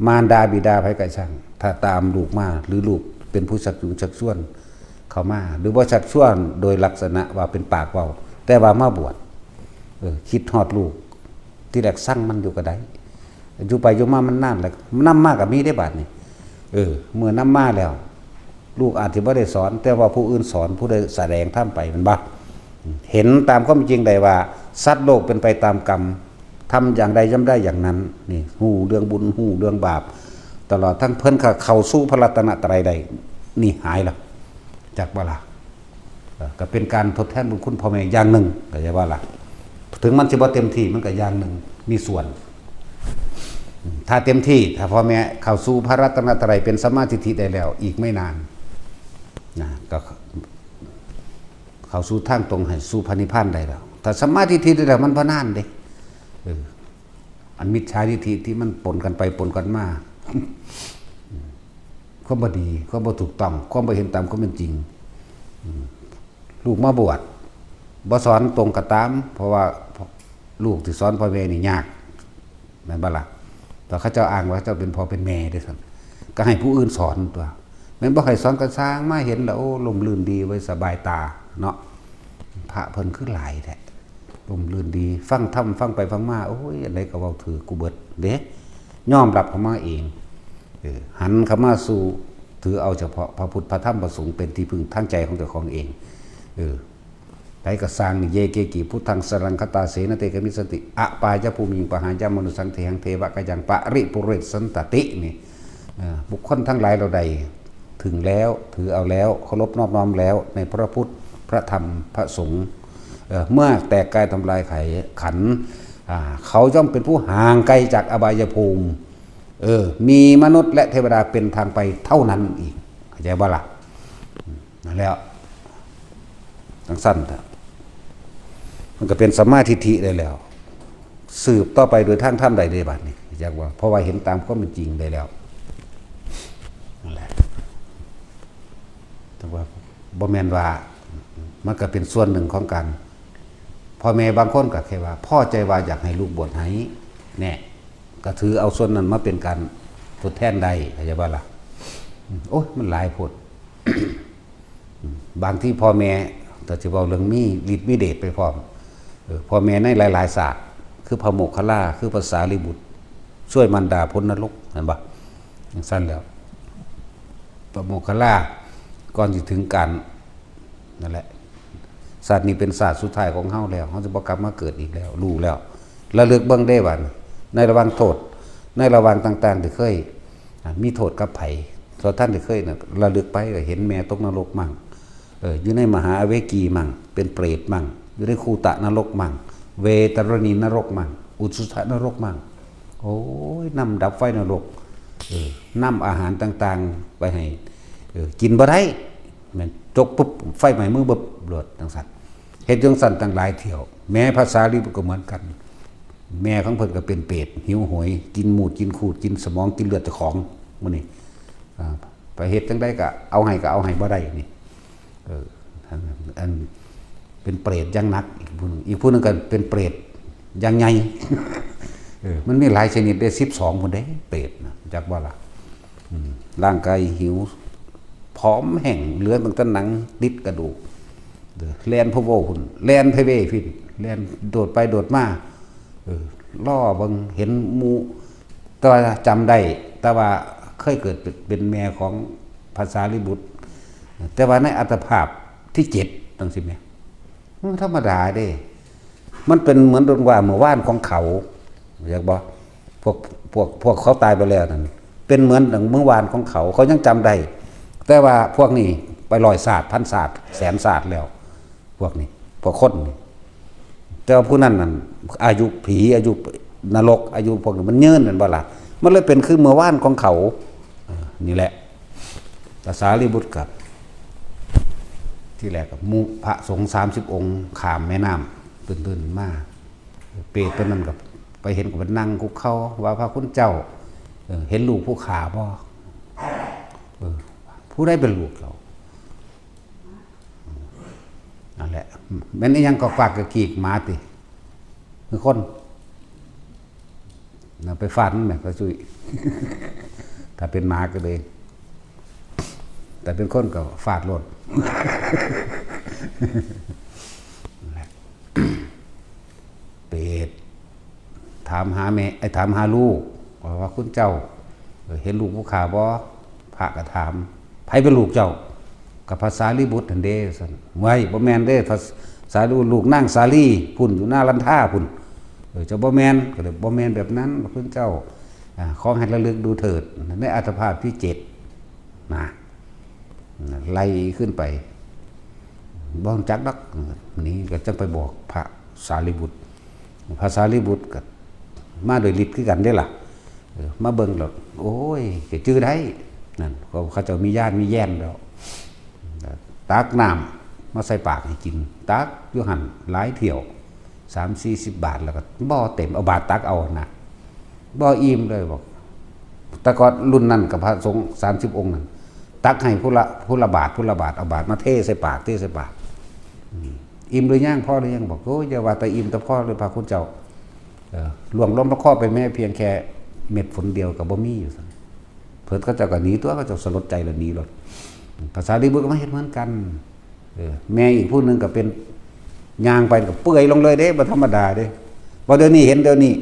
มารดาบิดาไผก็ช่างถ้าตามลูกมาหรือลูกเป็นผู้ชักจูงชักชวนเข้ามาหรือว่าชักชวนโดยลักษณะว่าเป็นปากเว้าแต่ว่ามาบวชคิดฮอดลูกที่แรกสั่งมันอยู่ก็ได้อยู่ไปอยู่มามันนานแล้วนำมาก็มีได้บาดนี่เมื่อนำมาแล้วลูกอาจสิบ่ได้สอนแต่ว่าผู้อื่นสอนผู้ใดแสดงทำไปมันบ่เห็นตามความจริงได้ว่าสัตว์โลกเป็นไปตามกรรมทำอย่างใดย่อมได้อย่างนั้นนี่ฮู้เรื่องบุญฮู้เรื่องบาปตลอดทั้งเพิ่นเข้าสู่พระรัตนตรัยได้นี่หายแล้วจากบ่ล่ะก็เป็นการทดแทนบุญคุณพ่อแม่อย่างหนึ่งก็จะว่าล่ะถึงมันสิบ่เต็มที่มันก็อย่างหนึ่งมีส่วนถ้าเต็มที่ถ้าพ่อแม่เข้าสู่พระรัตนตรัยเป็นสัมมาทิฏฐิได้แล้วอีกไม่นานนะก็เข้าสู่ทางตรงให้สู่พระนิพพานได้แล้วถ้าสัมมาทิฏฐิได้แล้วมันบ่นานเด้อันมิจฉาทิฏฐิที่มันปนกันไปปนกันมาความบ่ดีความบ่ถูกต้องความบ่เห็นตามความเป็นจริงลูกมาบวชบ่สอนตรงกับตามเพราะว่าลูกที่สอนพ่อแม่นี่ยากแม่นบ่ล่ะแต่เขาเจ้าอ้างว่าเจ้าเป็นพ่อเป็นแม่ด้วยซั่นก็ให้ผู้อื่นสอนตัวแม่นบ่ให้สอนก็สร้างมาเห็นแล้วโอ้ลมลื่นดีไว้สบายตาเนาะพระเพิ่นคือหลายแท้ลมลื่นดีฟังธรรมฟังไปฟังมาโอ้ยอะไรก็เว้าถือกูเบิดเด้ยอมรับเข้ามาเองหันเข้ามาสู่ถือเอาเฉพาะพระพุทธพระธรรมพระสงฆ์เป็นที่พึ่งทางใจของเจ้าของเองไปก็สร้างนี่เยเกกิพุทธังสรังคตาเสนเตกมิสติอปายะภูมิปหายามนุสังเทหังเทวะกยังปริปุเรศสันตตินี่บุคคลทั้งหลายเราใดถึงแล้วถือเอาแล้วเคารพนอบน้อมแล้วในพระพุทธพระธรรมพระสงฆ์เมื่อแตกกายทำลายขันเขาย่อมเป็นผู้ห่างไกลจากอบายภูมิมีมนุษย์และเทวดาเป็นทางไปเท่านั้นอีกเข้าใจบ่ล่ะนั่นแล้วทั้งสั้นมันก็เป็นสัมมาทิฏฐิได้แล้วสืบต่อไปโดยทางธรรมใดได้บัดนี้อยากว่าเพราะว่าเห็นตามความเป็นจริงได้แล้วนั่นแหละแต่ว่าบ่แม่นว่ามันก็เป็นส่วนหนึ่งของการพ่อแม่บางคนก็แค่ว่าพ่อใจว่าอยากให้ลูกบวชให้แน่ก็ถือเอาส่วนนั้นมาเป็นการทดแทนใดเข้าใจบ่ล่ะโอ้ยมันหลายโพด บางที่พ่อแม่แต่จะเว้าเรื่องมีฤทธิ์มีเดชไปพร้อมพ่อแม่ในหลายๆศาสตร์คือพระโมคคัลลาคือภาษาลิบุตรช่วยมารดาพ้นนรก เห็นบ่อย่างสั้นแล้วพระโมคคัลลาก่อนจะถึงการนั่นแหละศาสตร์นี้เป็นศาสตร์สุดท้ายของเฮาแล้วเฮาจะบ่กลับมาเกิดอีกแล้วรู้แล้วระลึกเบิ่งได้ว่าในระหว่างโทษในระหว่างต่างๆที่เคยมีโทษกับไผส่วนท่านที่เคยน่ะระลึกไปก็เห็นแม่ตกนรกมั่งอยู่ในมหาอเวกีมั่งเป็นเปรตมั่งอยู่ในคูตะนรกมั่งเวตรณีนรกมั่งอุชุทะนรกมั่งโอ้ยนำดับไฟนรกนำอาหารต่างๆไปให้กินบ่ได้แม่นจกปุ๊บไฟไหม้มือเบิบโลดจังซั่นเฮ็ดจังซั่นตั้งหลายเที่ยวแม้ภาษาลิบุตรก็เหมือนกันแม่ของเพิ่นก็เป็นเปรตหิวโหยกินหมูดกินขูดกินสมองกินเลือดเจ้าของมื้อนี้ไปเฮ็ดจังได๋ก็เอาให้บ่ได้นี่อันเป็นเปรตอย่างหนักอีกผู้นึงก็เป็นเปรตอย่างใหญ่มันมีหลายชนิดได้12พุ่นเด้เปรตนะจักบ่ล่ะร่างกายหิวผอมแห้งเหลือตั้งแต่หนังติดกระดูกแล่นพะโวพุ่นแล่นไผเว่ฟินแล่นโดดไปโดดมาล่อเบิ่งเห็นหมู่แต่ว่าจำได้แต่ว่าเคยเกิดเป็นแม่ของภาษาลิบุตรแต่ว่าในอัตภาพที่7จังซี่แหมมันธรรมดาเด้มันเป็นเหมือนดนว่าเมื่อวานของเขาอยากบอกพวกเขาตายไปแล้วนั่นเป็นเหมือนดังเมื่อวานของเขายังจำได้แต่ว่าพวกนี้ไป100ศาสตร์พันศาสตร์แสนศาสตร์แล้วพวกนี้พวกคนแต่ว่าผู้นั้นนั่นอายุผีอายุนรกอายุพวกนี้มันเยินนั่นบ่ล่ะมันเลยเป็นคือเมื่อวานของเขานี่แหละภาษาลิบุตรกับที่แรกกับมุพระสงฆ์30องค์ข้ามแม่น้ำตื่นมาเปรตตัวนั้นกับไปเห็นกับนั่งคุกเข้าว่าพระคุณเจ้าเห็นลูกผู้ขาบ่ผู้ได้เป็นลูกเรานั่นแหละแม่นยังก็ฝากกับกีกมาติคือคนน่ะไปฟาดมันแม่ก็ช่วยถ้าเป็นหมาก็เลยแต่เป็นคนก็ฟาดรถเปรตถามหาแม่ถามหาลูกว่าคุณเจ้าเห็นลูกผู้ขาบ่พระก็ถามไผเป็นลูกเจ้ากับภาษาลิบุตรนั่นเด้ซั่นไว้บ่แม่นเด้ภาษาลูกนางสาลีพุ่นอยู่หน้าลันท่าพุ่นเจ้าบ่แม่นก็เลยบ่แม่นแบบนั้นคุณเจ้าขอให้ระลึกดูเถิดในอัตภาพที่7นะไล่ขึ้นไปบ่รู้จักดอกนี่ก็จังไปบอกพระสารีบุตรพระสารีบุตรก็มาโดยฤทธิ์คือกันเด้ล่ะมาเบิ่งแล้วโอ้ยก็จื้อได้นั่นเขาเจ้ามีญาติมีแย่นแล้วตักน้ำมาใส่ปากให้กินตักอยู่หั่นหลายเที่ยว30-40 บาทแล้วก็บ่เต็มเอาบาทตักเอานะบ่อิ่มเลยบอกแต่ก่อนรุ่นนั้นกับพระสงฆ์30องค์นั้นตักให้ผู้ละบาทเอาบาทมาเทใส่ปากอิ่มหรือยังพ่อหรือยังบอกโอ้ยอย่าว่าแต่อิ่มแต่พ่อเลยพระคุณเจ้าหลวงล้มพระข้อไปแม่เพียงแค่เม็ดฝนเดียวกับบ่มีอยู่ซั่นเพิ่นก็เจ้าก็หนีตัวก็เจ้าสลดใจแล้วหนีรถภาษาลิบุตรก็มาเฮ็ดเหมือนกันแม่อีกผู้นึงก็เป็นย่างไปก็เปื่อยลงเลยเด้บ่ธรรมดาเด้บ่เดี๋ยวนี้เห็นเดี๋ยวนี้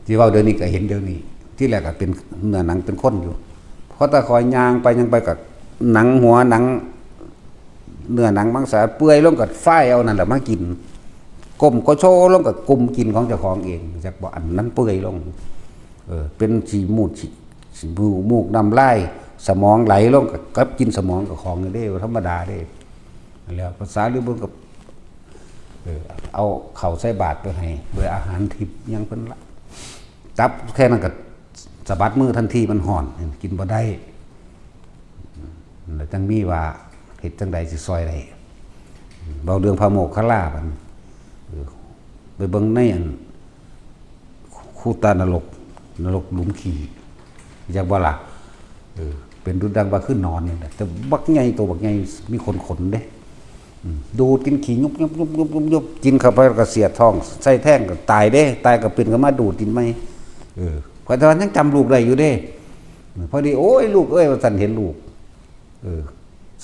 ที่ว่าเดี๋ยวนี้ก็เห็นเดี๋ยวนี้ที่แรกก็เป็นเนื้อหนังเป็นคนอยู่เพราะตะคอยย่างไปยังไปกับหนังหัวหนังเนื้อหนังมังสาเปื่อยลงกับฝ้ายเอานั่นแหละมากินก้มก็โชลงกับกลุ่มกินของเจ้าของเองจากบ่อันนั้นเปื่อยลงเป็นฉีมูดมูกน้ำลายสมองไหลลงกับกินสมองกับของนี่เด้ธรรมดาเด้แล้วภาษาลิบุตรกับเอาเข่าใส่บาตรไปให้ด้วยอาหารทิพย์ยังเพิ่นละจับแค่นั้นก็สะบัดมือทันทีมันห่อนกินบ่ได้แล้วจังมีว่าเฮ็ดจังใดสิซอยได้เบาเรื่องพระโมคคัลลาบัดไปเบิ่งในอันคูตานรกหลุมขี้อยากบ่ล่ะเป็นดุจดังว่าขึ้นนอนนี่แหละแต่บักใหญ่ตัวบักใหญ่มีขนเด้ดูดกินขี้ยุบกินเข้าไปก็เสียท้องใส่แท่งก็ตายเด้ตายก็เป็นก็มาดูดกินไหมเพราะตอนนั้นยังจำลูกได้อยู่เด้พอดีโอ้ยลูกเอ้ยว่าสันเห็นลูก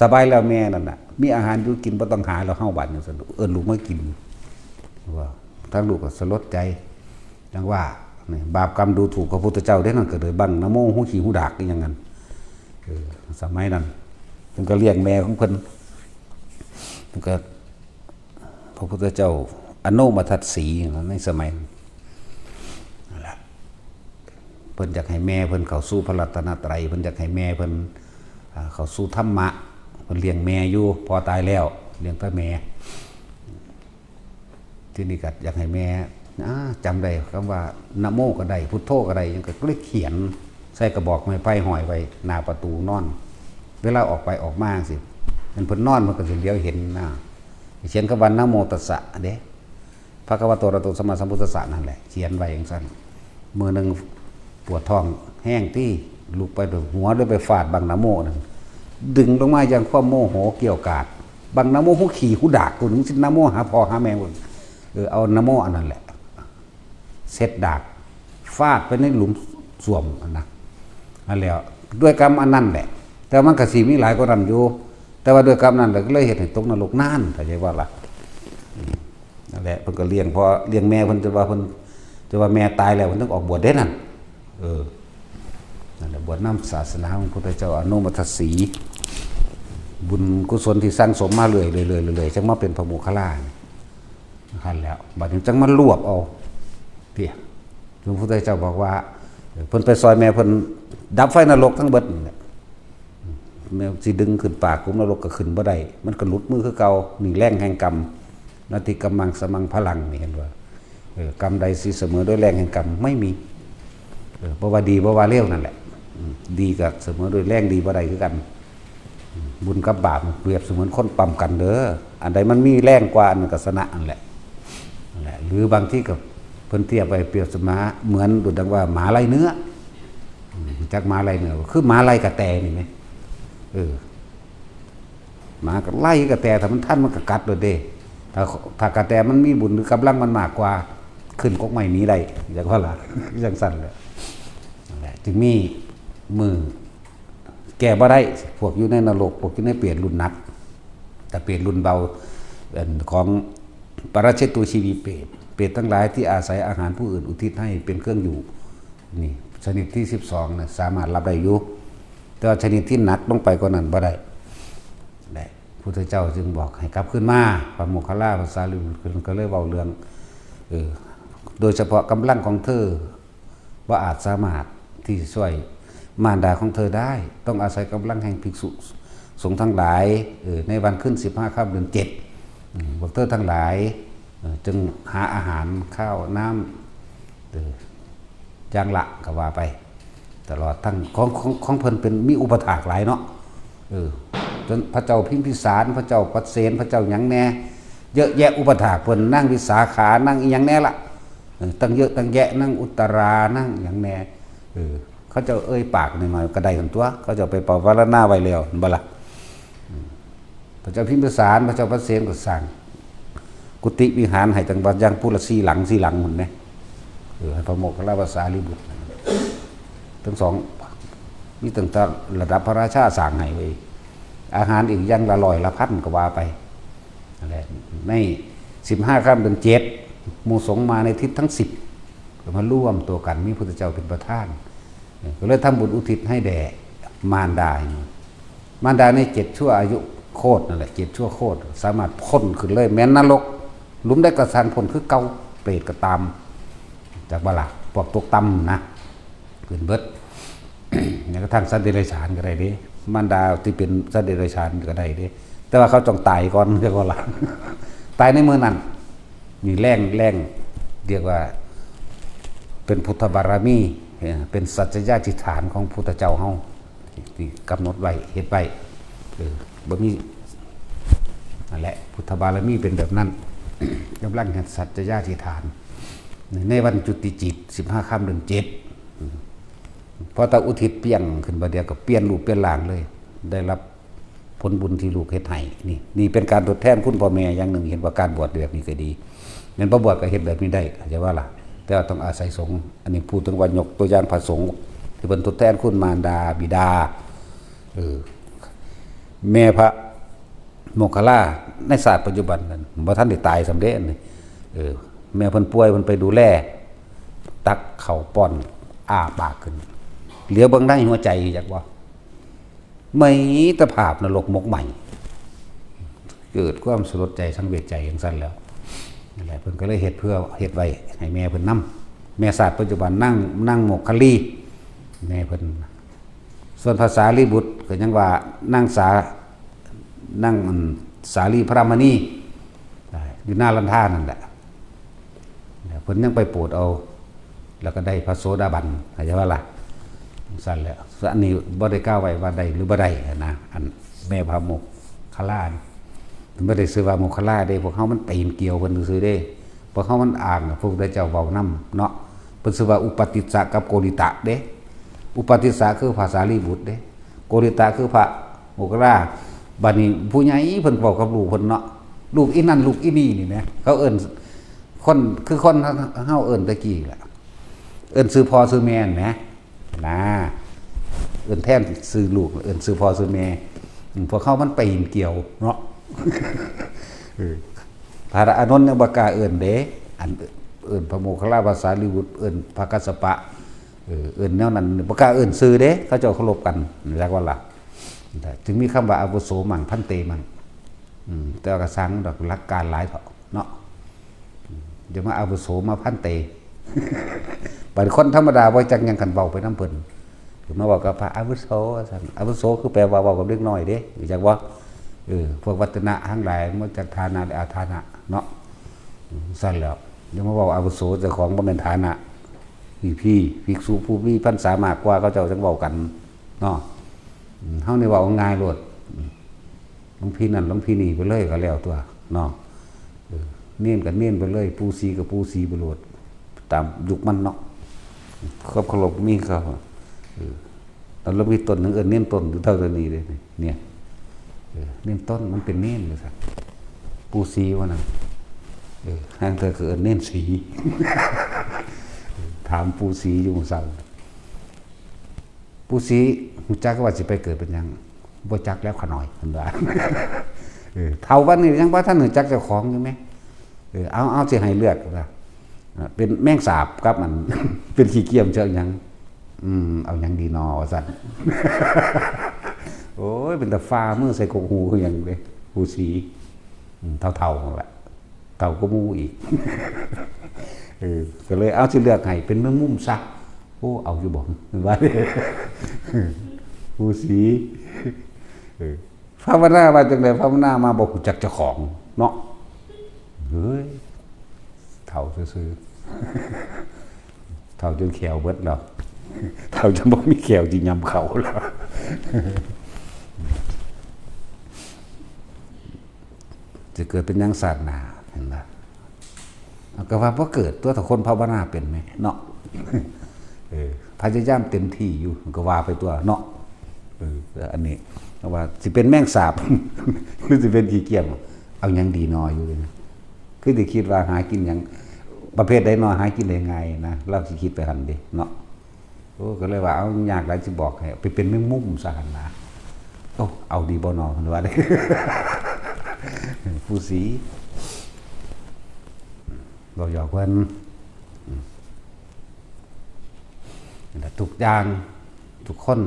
สบายแล้วแม่นั่นน่ะมีอาหารอยู่กินบ่ต้องหาแล้วเฮาบัดนี่ลูกมากินว่าทั้งลูกก็สลดใจจังว่า นี่บาปกรรมดูถูกพระพุทธเจ้าได้นั่นก็เลยบังนะโมหูขี้หูดากนี่อย่างนั้นสมัยนั้นเพิ่นก็เลี้ยงแม่ของเพิ่นก็พระพุทธเจ้าอโนมทัสสีในสมัยนั่นแหละเพิ่นอยากให้แม่เพิ่นเข้าสู่พระรัตนตรัยเพิ่นอยากให้แม่เพิ่นเข้าสู่ธรรมะเพิ่นเลี้ยงแม่อยู่พอตายแล้วเลี้ยงแต่แม่ที่นี่ก็อยากให้แม่จำได้คำว่านะโมก็ได้พุทโธก็ได้ยังก็เลยเขียนใส่กระบอกไม้ไผ่ห้อยไว้หน้าประตูนอนเวลาออกไปออกมาสิมันเพิ่นนอนมันก็สิเลี้ยวเห็นหน้าเขียนคำว่านะโมตัสสะเด้พระคัมภีร์อะระหะโตสัมมาสัมพุทธัสสะนั่นแหละเขียนไว้อย่างนั้นมือนึงปวดท้องแห้งที่ลุกไปหัวด้วยไปฟาดบังนะโมนั่นดึงลงมาอย่างความโมโหเกี่ยวกาดบังนะโมหูขี่หูดากกูนึงสินะโมหาพ่อหาแม่กูเอานะโมอันนั้นแหละเสร็จดากฟาดไปในหลุมสวมอันแล้วด้วยกรรมอันนั้นแหละแต่มันก็สิมีหลายกว่านั้นอยู่แต่ว่าด้วยกรรมนั้นก็เลยเฮ็ดให้ตกนรกนานเข้าใจว่าล่ะนั่นแหละเพิ่นก็เลี้ยงพอเลี้ยงแม่เพิ่นจะว่าแม่ตายแล้วเพิ่นต้องออกบวชเด้นั่นนั่นแหละบวชนำศาสนาของพระพุทธเจ้าอนุมัติสีบุญกุศลที่สร้างสมมาเรื่อยๆจังมาเป็นพระโมคคัลลานั่นแล้วบัดนี้จังมารวบเอาเพี่พระพุทธเจ้าบอกว่าเพิ่นไปซอยแม่เพิ่นดับไฟนรกทั้งเบิดเนี่ยแม่สิดึงขึ้นปากกุมนรกก็ขึ้นบ่ได้มันก็หลุดมือคือเก่านี่แรงแห่งกรรมนาทิกัมมังสมังพลังนี่เห็นว่ากรรมใดสิเสมอด้วยแรงแห่งกรรมไม่มีบ่ว่าดีบ่ว่าเลวนั่นแหละดีก็เสมอด้วยแรงดีบ่ได้คือกันบุญกับบาปเปรียบเสมือนคนปั๊มกันเด้ออันใดมันมีแรงกว่าอันก็ชนะนั่นแหละหรือบางที่ก็เพิ่นเทียบไปเปรียบเสมือนเหมือนดุจดังว่าหมาไล่เนื้อจักหมาไล่เนื้อคือหมาไล่กระแตนี่มั้ยหมาก็ไล่กระแตถ้ามันทันมันก็กัดโดดเด้ถ้ากระแตมันมีบุญหรือกำลังมันมากกว่าขึ้นกกไม้นี้ได้อย่างว่าล่ะจังซั่นแหละนั่นแหละจึงมีมือแก้บ่ได้พวกอยู่ในนรกพวกอยู่ในเปรตรุ่นหนักแต่เปรตรุ่นเบาของปรเชตุชีวีเปรตทั้งหลายที่อาศัยอาหารผู้อื่นอุทิศให้เป็นเครื่องอยู่นี่ชนิดที่12น่ะสามารถรับได้อยู่แต่ชนิดที่หนักลงไปกว่านั้นบ่ได้ได้พุทธเจ้าจึงบอกให้กลับขึ้นมาพระโมคคัลลาภาษาลิบุตรก็เลยเว้าเรื่องโดยเฉพาะกำลังของเธอว่าอาจสามารถที่จะช่วยมารดาของเธอได้ต้องอาศัยกำลังแห่งภิกษุสงฆ์ทั้งหลายในวันขึ้น15ค่ำเดือน7พวกเธอทั้งหลายจึงหาอาหารข้าวน้ำอย่างละก็ว่าไปตลอดทั้งของเพิ่นเป็นมีอุปถากหลายเนาะจนพระเจ้าพิมพิสารพระเจ้าปัสเสนพระเจ้าหยังแน่เยอะแยะอุปถากเพิ่นนั่งวิสาขานั่งอีหยังแน่ละตั้งเยอะตั้งแยะนั่งอุตรานั่งหยังแน่เขาเจ้าเอ้ยปากหน่อยๆก็ได้กันตัวเขาเจ้าไปปวารณาไว้แล้วบ่ล่ะพระเจ้าพิมพิสารพระเจ้าปัสเสนก็สั่งกุฏิวิหารให้จังหวัดยังผู้ละ4 หลังหมดแม่ให้พระโมคคัลลาภาษาลิบุตรทั้งสองมีตั้งแต่ระดับพระราชาสั่งให้ไว้อาหารอีกอย่างละ100ละพันก็ว่าไปนั่นแหละใน15ค่ำเดือน7หมู่สงฆ์มาในทิศทั้ง10ก็มาร่วมตัวกันมีพระพุทธเจ้าเป็นประธานก็เลยทำบุญอุทิศให้แด่มารดามารดาใน7ชั่วอายุโคตรนั่นแหละ7ชั่วโคตรสามารถพ้นขึ้นเลยแม้นนรกหลุมได้กระสานพ้นคือเก่าเปรตก็ตามจากบ่ล่ะพวกตกต่ำนะขึ้นเบิดเนี่ยกระทั่งสัตว์เดรัจฉานก็ได้เด้มารดาที่เป็นสัตว์เดรัจฉานก็ได้เด้แต่ว่าเขาต้องตายก่อนเรียกว่าล่ะตายในมื้อนั้นนี่แรงเรียกว่าเป็นพุทธบารมีเป็นสัจจญาธิฐานของพุทธเจ้าเฮาที่กำหนดไว้เฮ็ดไว้บ่มีนั่นแหละพุทธบารมีเป็นแบบนั้นกำลังแห่งสัจจญาธิฐานในวันจุติจิต15ค่ำเดือน7พอตาอุทิศเปียงขึ้นบ่เดียวก็เปลี่ยนรูปเปลี่ยนร่างเลยได้รับผลบุญที่ลูกเฮ็ดให้นี่เป็นการทดแทนคุณพ่อแม่อย่างหนึ่งเห็นว่าการบวชแบบนี้ก็ดีแม่นบ่บวชก็เฮ็ดแบบนี้ได้เข้าใจว่าล่ะแต่ว่าต้องอาศัยสงฆ์อันนี้พูดถึงว่ายกตัวอย่างพระสงฆ์ที่เป็นทดแทนคุณมารดาบิดาแม่พระโมคคัลลาในศาสตร์ปัจจุบันนั้นบ่ทันได้ตายสำเร็จนี่แม่เพิ่นป่วยเพิ่นไปดูแล ตักเข่าป้อนอ้าปากขึ้นเหลียวเบิ่งได้หัวใจจักว่าไม่ตะภาพนรกมกใหม่เกิดความสลดใจสังเวชใจอย่างสั้นแล้วนั่นแหละเพิ่นก็เลยเฮ็ดเพื่อเฮ็ดไว้ให้แม่เพิ่นนํแม่ศาสตร์ปัจจุบันนั่งหมกคลีแม่เพิ่นส่วนภาษาลีบุตรก็ยังว่านั่งสาลีพระมณีอยู่หน้าลันท่านั่นแหละเพิ่นยังไปโปรดเอาแล้วก็ได้พระโสดาบันเข้าใจว่าล่ะสั้นแล้วอันนี้บ่ได้กล่าวไว้ว่าได้หรือบ่ได้นะอันแม่พระโมกขลาบ่ได้ซื้อว่าโมกขลาเด้พวกเฮามันปีนเกี่ยวเพิ่นซื้อเด้พวกเฮามันอ่านพระพุทธเจ้าเว้านำเนาะเพิ่นซื้อว่าอุปติสสะกับโกริตะเด้อุปติสสะคือภาษาลีบุตรเด้โกริตะคือพระโมกขลาบัดนี้ผู้ใหญ่เพิ่นเว้ากับลูกเพิ่นเนาะลูกอีนั่นลูกอีนี่นี่แหมเขาเอิ้นคนคือคนเฮาเอิ้นตะกี้ล่ะเอิ้นชื่อพ่อชื่อแม่นแหมนะเอิ้นแทนชื่อลูกเอิ้นชื่อพ่อชื่อแม่พวกเขามันปีนเกี่ยวเนาะพระอานนท์ยังบ่กล้าเอิ้นเด้อันเอิ้นพระโมคคัลลาภาษาลีบุตรเอิ้นพระกัสสปะเอิ้นแนวนั้นบ่กล้าเอิ้นชื่อเด้เขาเจ้าเคารพกันเรียกว่าล่ะจึงมีคำว่าอาวุโสมั่งพันเตมั่งแต่ก็สังดอกหลักการหลายเถาะเนาะเดี๋ยวมาอาวุโสมาพันเตบางคนธรรมดาบ่จักยังกันเว้าไปนำเพิ่นมาบอกกับพระอาวุโสซั่นอาวุโสคือแปลว่าเว้ากับเด็กน้อยเด้รู้จักบ่พวกวัฒนะทั้งหลายมันจากฐานะและอาฐานะเนาะซั่นแล้วเดี๋ยวมาบอกอาวุโสเจ้าของบ่แม่นฐานะพี่ภิกษุผู้มีพรรษามากกว่าเขาเจ้าจังเว้ากันเนาะเฮานี่เว้าง่ายโลดหลวงพี่นั่นหลวงพี่นี่ไปเลยก็แล้วตัวเนาะเน้นกันเน้นไปเลยปูสีกับปูสีไปโลดตามยุคมันเนาะครอบเคารพมีเขาตอนเรามีต้นนึงเน้นต้นอยู่เท่านี้เลยเนี่ยเน้นต้นมันเป็นเน้นเลยสักปูสีว่านั้นห้างเธอคือเน้นสีถามปูสีอยู่สั่งปูสีหูจักก็ว่าสิไปเกิดเป็นยังบ่จักแล้วขะหน่อยเพิ่นว่าเท่าวันนี้ยังบ่ทันหูจักเจ้าของอยู่ไหมเอาสิให้เลือกว่าเป็นแมงสาบครับมัน เป็นขี้เกียจเจอหยังเอาหยังดีนอว่าซั่น โอ้ยเป็นตาฟ้ามือใส่กกหูคือหยังเด้หูสีเท่าๆนั่นแหละเท่าก็มูอีก ก็เลยเอาสิเลือกให้เป็นแมงมุมซะโอ้เอาอยู่บ่ว่าหูสีภาวนาว่าจังได๋ภาวนามาบ่ฮู้จักเจ้าของเนาะเฮ้ยเท่าซื่อๆเท่าจนแขวเบิดแล้วเท่าจนบ่มีแขวสิยำเขาแล้วจะเกิดเป็นยังศาสนาเห็นบ่ก็ว่าบ่เกิดตัวถ้าคนภาวนาเป็นไหมเนาะพยายามเต็มที่อยู่ก็ว่าไปตัวเนาะอันนี้ว่าสิเป็นแมงสาบ หรือสิเป็นขี้เกียจเอาหยังดีน้อยอยู่เลยนะคือสิคิดว่าหากินหยังประเภทใดน้อยหากินได้ง่ายนะเราสิคิดไปหั่นดิเนาะโอ้ก็เลยว่าเอายากหลายสิบอกให้ไปเป็นแมงมุมซะหั่นนะโอ้เอาดีบ่น้อเพิ่นว่าได้ ผู้สีบ่หยอกเพิ่นทุกอย่างทุกคน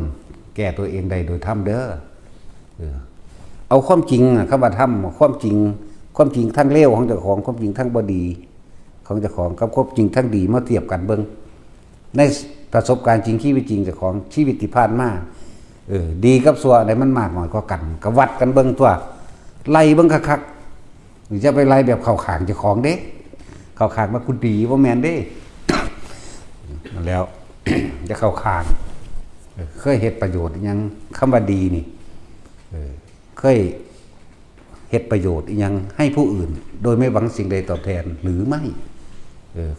แก้ตัวเองได้โดยธรรมเด้อเอาความจริงคำว่าธรรมความจริงทั้งเลวของเจ้าของความจริงทั้งบ่ดีของเจ้าของกับความจริงทั้งดีมาเทียบกันเบิ่งในประสบการณ์จริงชีวิตจริงเจ้าของชีวิตที่ผ่านมาดีกับชั่วไหนมันมากน้อยกว่ากันก็วัดกันเบิ่งตัวไล่เบิ่งคักๆหรือจะไปไล่แบบเข้าข้างเจ้าของเด้เข้าข้างว่าคุณดีบ่แม่นเด้ แล้ว จะเข้าข้างเคยเฮ็ดประโยชน์ยังคำว่าดีนี่เคยเฮ็ดประโยชน์ยังให้ผู้อื่นโดยไม่หวังสิ่งใดตอบแทนหรือไม่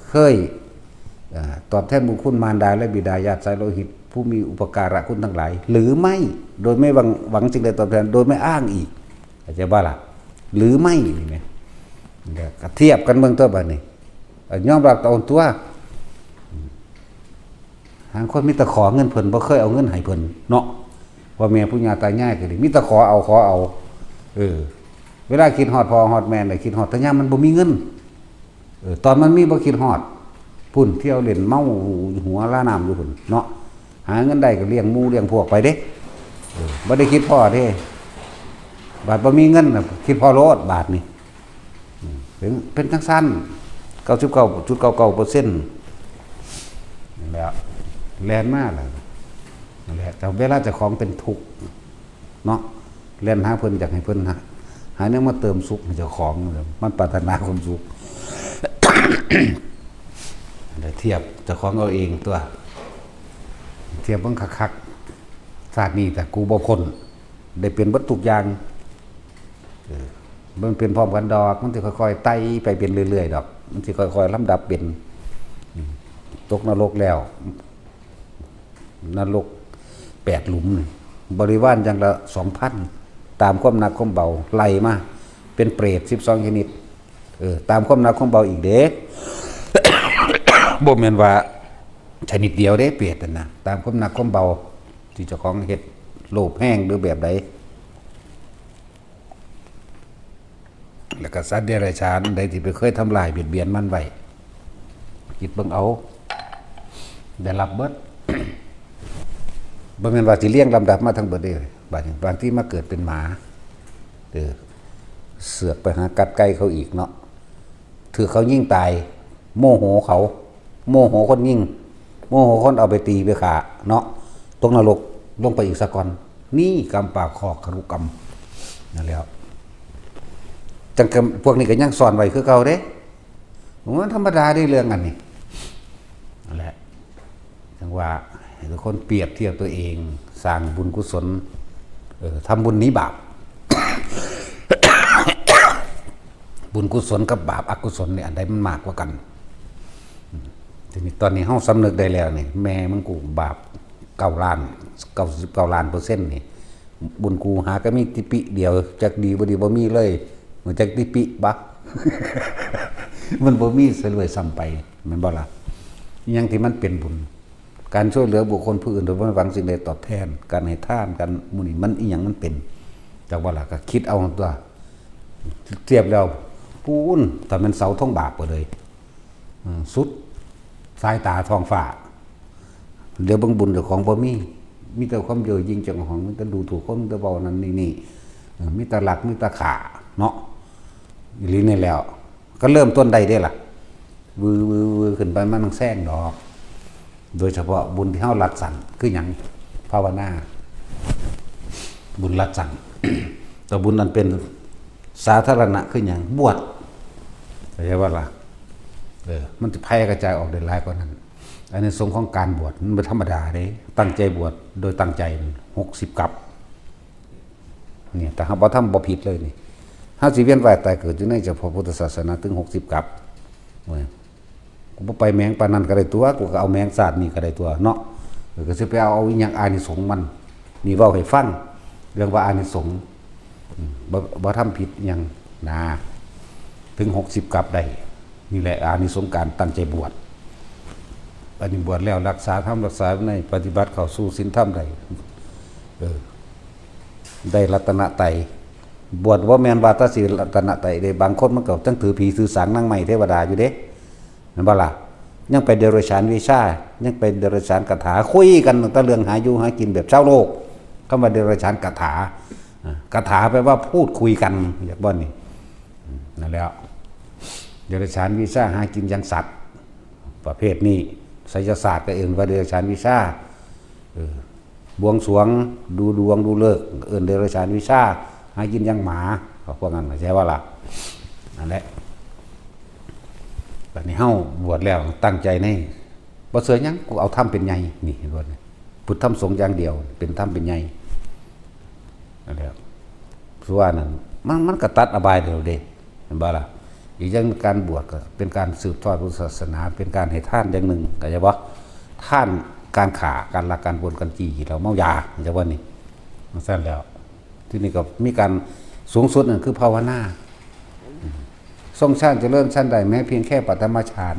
เคยตอบแทนบุญคุณมารดาและบิดาญาติสายโลหิตผู้มีอุปการะคุณทั้งหลายหรือไม่โดยไม่หวังสิ่งใดตอบแทนโดยไม่อ้างอีกเข้าใจบ่ล่ะหรือไม่นี่แหมก็เทียบกันเบิ่งตัวบัดนี้ยอมรับตนตัวหางคนมีแต่ขอเงินเพิ่นบ่เคยเอาเงินให้เพิ่นเนาะว่าแม่ผู้ย่าตายายก็ดิมีแต่ขอเอาเวลาคิดฮอดพ่อฮอดแม่ได้คิดฮอดแต่ยามมันบ่มีเงินตอนมันมีบ่คิดฮอดผู้ พุ่นเที่ยวเล่นเมาหัวล่าน้ำอยู่พุ่นเนาะหาเงินได้ก็เลี้ยงหมู่เลี้ยงพวกไปเด้บ่ได้คิดพ่อเด้บาทบ่มีเงินน่ะคิดพ่อโลดบาทนี่เป็นจังซั่น99.99%นั่นแหละแล่นมาล่ะนั่นแหละแต่เวลาเจ้าของเป็นทุกข์เนาะแล่นหาเพิ่นอยากให้เพิ่นหาแนวมาเติมสุขให้เจ้าของมันปรารถนาความสุข เทียบเจ้าของเอาเองตัวเทียบเบิ่งคักๆชาตินี้แต่กูบ่พ้นได้เป็นวัตถุกอย่างมันเป็นพร้อมกันดอกมันสิค่อยๆไต่ไปเป็นเรื่อยๆดอกมันสิค่อยๆลำดับเป็นตกนรกแล้วนรก8 หลุมบริวารอย่างละ 2,000 ตามความหนักความเบาไล่มาเป็นเปรต12ชนิดตามความหนักความเบาอีกเด้ บ่แม่นว่าชนิดเดียวเด้เปรตนั่นนะตามความหนักความเบาที่เจ้าของเฮ็ดโลภแห้งหรือแบบใดแล้วก็สัตว์เดรัจฉานใดที่ไปเคยทำลายเบียดเบียนมันไว้คิดเบิ่งเอาได้รับเบิด บ่แม่นว่าสิเลี้ยงลำดับมาทั้งเบิดเด้บางที่มาเกิดเป็นหมาเสือกไปหากัดไก่เขาอีกเนาะถือเขายิ่งตายโมโหเขาโมโหคนยิ่งโมโหคนเอาไปตีไปฆ่าเนาะตกนรกลงไปอีกสักก่อนนี่กรรมปากคอกครุกรรมนั่นแล้วจังพวกนี้ก็ยังสอนไว้คือเก่าเด้มันธรรมดาได้เรื่องอันนี้นั่นแหละจังว่าให้ทุกคนเปรียบเทียบตัวเองสร้างบุญกุศลทำบุญหนีบาป บุญกุศลกับบาปอกุศลเนี่ยอันใดมันมากกว่ากันทีนี้ตอนนี้เฮาสำนึกได้แล้วนี่แม่มันกูบาป9 ล้าน99 ล้าน%นี่บุญกูหาก็มีติปิเดียวจักดีบ่ดีบ่มีเลยเหมือนจักติปิบัก มันบ่มีซะเลยซ้ำไปแม่นบ่ล่ะอีหยังที่มันเป็นบุญการช่วยเหลือบุคคลผู้อื่นโดยบ่หวังสิ่งใดตอบแทนการให้ทานกันหมู่นี้มันอีหยังมันเป็นจักว่าล่ะก็คิดเอาตัวเทียบแล้วปูนแต่มันเสาท่องบาปไปเลยสุดสายตาท้องฟ้าเดี๋ยวเบิ่งบุญเจ้าของบ่มีแต่ความเย่อหยิ่งเจ้าของมีแต่ดูถูกคนมีแต่เว้านั่นนี่มีแต่หลักมีแต่ขาเนาะอีหลีนี่แล้วก็เริ่มต้นได้เด้ล่ะวือขึ้นไปมันต้องแซงดอกโดยเฉพาะบุญที่เฮารัดสั่งคือหยังภาวนาบุญรัดสั่ง แต่บุญนั้นเป็นสาธารณะคือหยังบวชเข้าใจว่าล่ะมันจะแพร่กระจายออกได้หลายกว่านั้นอันนี้สงของการบวชมันบ่ธรรมดาเด้ตั้งใจบวชโดยตั้งใจ60 กับเนี่ยแต่เฮาบ่ทำบ่ผิดเลยนี่เฮาสิเวียนว่ายตายเกิดอยู่ในเฉพาะพุทธศาสนาถึง60 กับโอ้ยกูบ่ไปแมงปานนั้นก็ได้ตัวกูก็เอาแมงสาดนี่ก็ได้ตัวเนาะก็สิไปเอาอีหยังอานิสงส์มันนี่เว้าให้ฟังเรื่องว่าอานิสงส์บ่ทำผิดหยังนะถึง60 กับได้นี่แหละอานิสงส์การตั้งใจบวชปฏิบัติแล้วรักษาธรรมรักษาในปฏิบัติเข้าสู่ศีลธรรมได้รัตนไตรบวชว่าแม่นว่าตาสิรัตนไตรได้บางคนมันก็จังถือผีถือสางนางไม้เทวดาอยู่เด้นั่นบ่ล่ะยังไปเดรัจฉานวิชายังไปเดรัจฉานคาถาคุยกันตั้งแต่เรื่องหาอยู่หากินแบบชาวโลกเข้ามาเดรัจฉานคาถาแปลว่าพูดคุยกันอยากบ่นี่นั่นแล้วเดรัจฉานวิชาหากินอย่างสัตว์ประเภทนี้ไสยศาสตร์ก็เอิ้นว่าเดรัจฉานวิชาบวงสรวงดูดวงดูฤกษ์เอิ้นเดรัจฉานวิชาหากินอย่างหมาพวกนั้นใช่ว่าล่ะนั่นแหละบัดนี้เฮาบวชแล้วตั้งใจในบ่เสือหยังกูเอาธรรมเป็นใหญ่นี่เห็นบ่พุทธธรรมสงฆ์อย่างเดียวเป็นธรรมเป็นใหญ่นั่นแหละคือว่านั่นมันก็ตัดอบายเดียวเด้เห็นบ่ล่ะอีกอย่างการบวชก็เป็นการสืบทอดพุทธศาสนาเป็นการให้ทานอย่างหนึ่งเข้าใจบ่ท่านการฆ่าการลักการบ่นกันจี้เราเมายาเข้าใจบ่นี่มันซั่นแล้วที่นี่ก็มีการสูงสุดนั่นคือภาวนาทรงฌานเจริญฌานได้แม้เพียงแค่ปฐมฌาน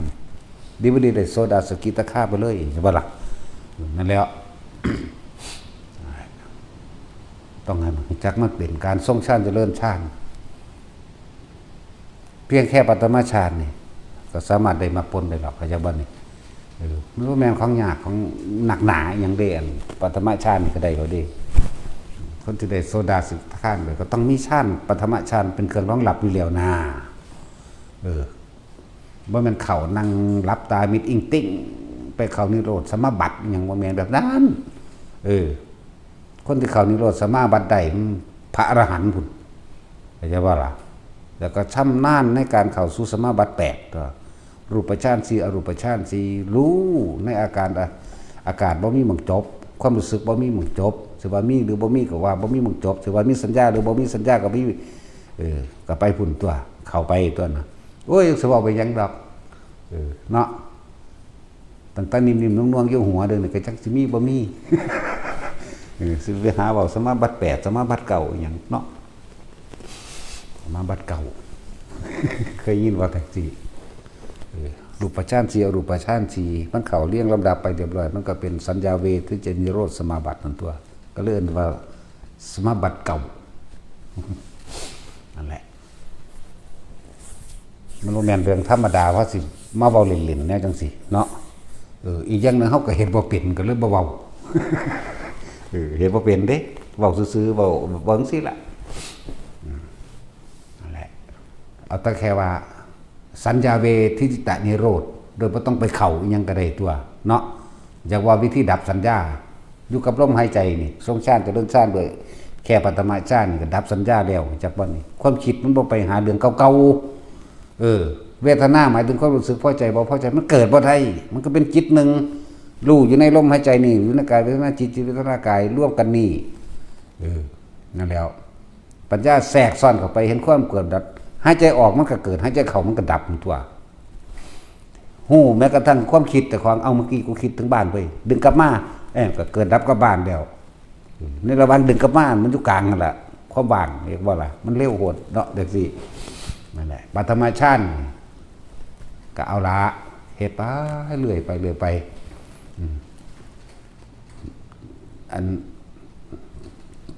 ดีบ่ดีได้โสดาสกิทาคาไปเลยใช่บ่ล่ะนั่นแล้ว ต้องให้มันจักมันเป็นการทรงฌานเจริญฌานเพียงแค่ปฐมฌานนี่ก็สามารถได้มรรคผลได้หรอกเข้าใจบ่นี่ มันว่าแมนของยากของหนักหนาอย่างเด่นปฐมฌานนี่ก็ได้เขาดีคนที่ได้โซดาสิบขั้นเลยก็ต้องมีฌานปฐมฌานเป็นเครื่องรองรับอยู่แล้วนะว่ามันเข่านั่งรับตามิดอิงติ้งไปเข่านิโรธสมาบัติอย่างว่าแมนแบบนั้นคนที่เข่านิโรธสมาบัติใดพระอรหันต์พุ่นเข้าใจว่าล่ะแล้วก็ช่ำนาญในการเข่าสู่สมาบัติแปดตัวรูปฌานสี่อรูปฌานสี่รู้ในอาการบ่มีหมึงจบความรู้สึกบ่มีหมึงจบสิว่ามีหรือบ่มีก็ว่าบ่มีหมึงจบสิว่ามีสัญญาหรือบ่มีสัญญาก็มีก็ไปพุ่นตัวเข้าไปตัวน่ะโอ้ยสิว่าไปยังดอกเนาะตั้งแต่นิ่มๆนุ่งๆอยู่หัวเด้อนี่ก็จักสิมีบ่มีสิไปหาเว้าสมาบัติแปดสมาบัติเก่าหยังเนาะสมาบัติเก่าเคยยินว่าแท็กซี่รูปฌานสี่อรูปฌานสี่มันเข้าเรียงลำดับไปเรียบร้อยมันก็เป็นสัญญาเวทที่จะนิโรธสมาบัตินั่นตัวก็เรียกว่าสมาบัติเก่านั่นแหละมันบ่แม่นเรื่องธรรมดาว่าสิมาเว้าเล่นๆแน่จังซี่เนาะอีกอย่างนึงเฮาก็เฮ็ดบ่เป็นก็เลยบ่เว้าเฮ็ดบ่เป็นเด้เว้าซื่อๆเว้าจังซี่ล่ะนั่นแหละเอาแต่แค่ว่าสัญญาเวทิตะนิโรธโดยไม่ต้องไปเข่ายังกระไดตัวเนาะอยากว่าวิธีดับสัญญาอยู่กับลมหายใจนี่ทรงชาติจะเดินชาติด้วยแค่ปฐมฌานก็ดับสัญญาแล้วจากวันนี้ความคิดมันบ่ไปหาเรื่องเก่าๆเวทนาหมายถึงความรู้สึกพอใจบ่พอใจมันเกิดบ่ได้มันก็เป็นจิตหนึ่งรู้อยู่ในลมหายใจนี่อยู่ในกายเวทนาจิตเวทนากายร่วมกันนี่นั่นแล้วปัญญาแทรกซ่อนเข้าไปเห็นความเกิดดับหายใจออกมันก็เกิดหายใจเข้ามันก็ดับตัวหูแม้กระทั่งความคิดแต่ของเอาเมื่อกี้กูคิดถึงบ้านไปดึงกลับมาก็เกิดดับกับบ้านแล้วในระหว่างดึงกลับมามันอยู่กลางนั่นแหละความบ้านเรียกว่าอะไรมันเร็วโหดเนาะเด็กสินั่นแหละปฐมฌานก็เอาละเหตุไปเรื่อยไปอัน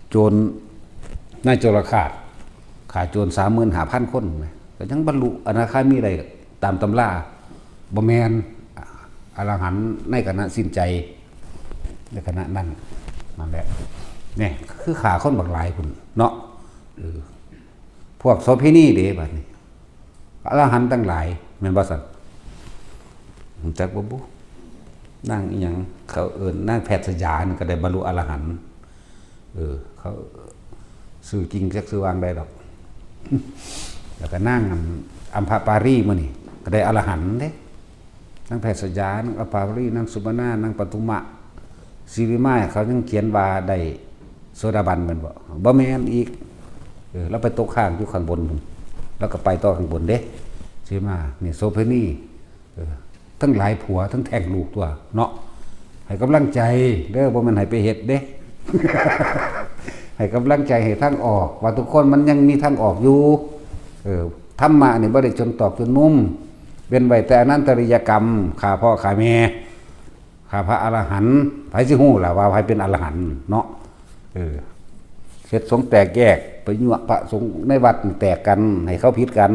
โจรนายโจรขาโจร35,000 คนก็ยังบรรลุอนาคามีได้ตามตำราบ่แม่นอรหันต์ในขณะสิ้นใจในขณะนั้นนั่นแหละนี่คือขาคนบักหลายพุ่นเนาะพวกโสเภณีเด้บัดนี้อรหันต์ตั้งหลายแม่นบ่ซั่นรู้จักบ่บุนั่งอีหยังเขานั่งแพทย์สยามก็ได้บรรลุอรหันต์เขาสื่อจริงจักสื่อวางได้ดอกแล้วก็นั่งอัมพาปารีมื้อนี่ก็ได้อรหันต์เด้นั่งแพทย์สยามนั่งอัมพาปารีนั่งสุบรรณานั่งปทุมะศิริมาเขายังเขียนว่าได้โสดาบันแม่นบ่แม่นอีกแล้วไปตกข้างอยู่ข้างบนแล้วก็ไปต่อข้างบนเด้ศิริมานี่โสเภณีทั้งหลายผัวทั้งแทงลูกตัวเนาะให้กำลังใจเด้อบ่แม่นให้ไปเฮ็ดเด้ ให้กำลังใจให้ทางออกว่าทุกคนมันยังมีทางออกอยู่ธรรมะนี่บ่ได้จนตอกจนมุมเป็นไว้แต่อนันตริยกรรมฆ่าพ่อฆ่าแม่ฆ่าพระอรหันต์ไผสิฮู้ล่ะว่าไผเป็นอรหันต์เนาะเสร็จสงฆ์แตกแยกไปยั่วพระสงฆ์ในวัดแตกกันให้เขาผิดกัน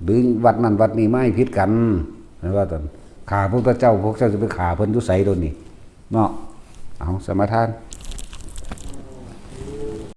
หรือวัดนั้นวัดนี้ไม่ผิดกันนั่นว่าตอนฆ่าพระพุทธเจ้าพวกเจ้าจะไปฆ่าเพิ่นอยู่ไสโดนนี่เนาะเอาสมาทาน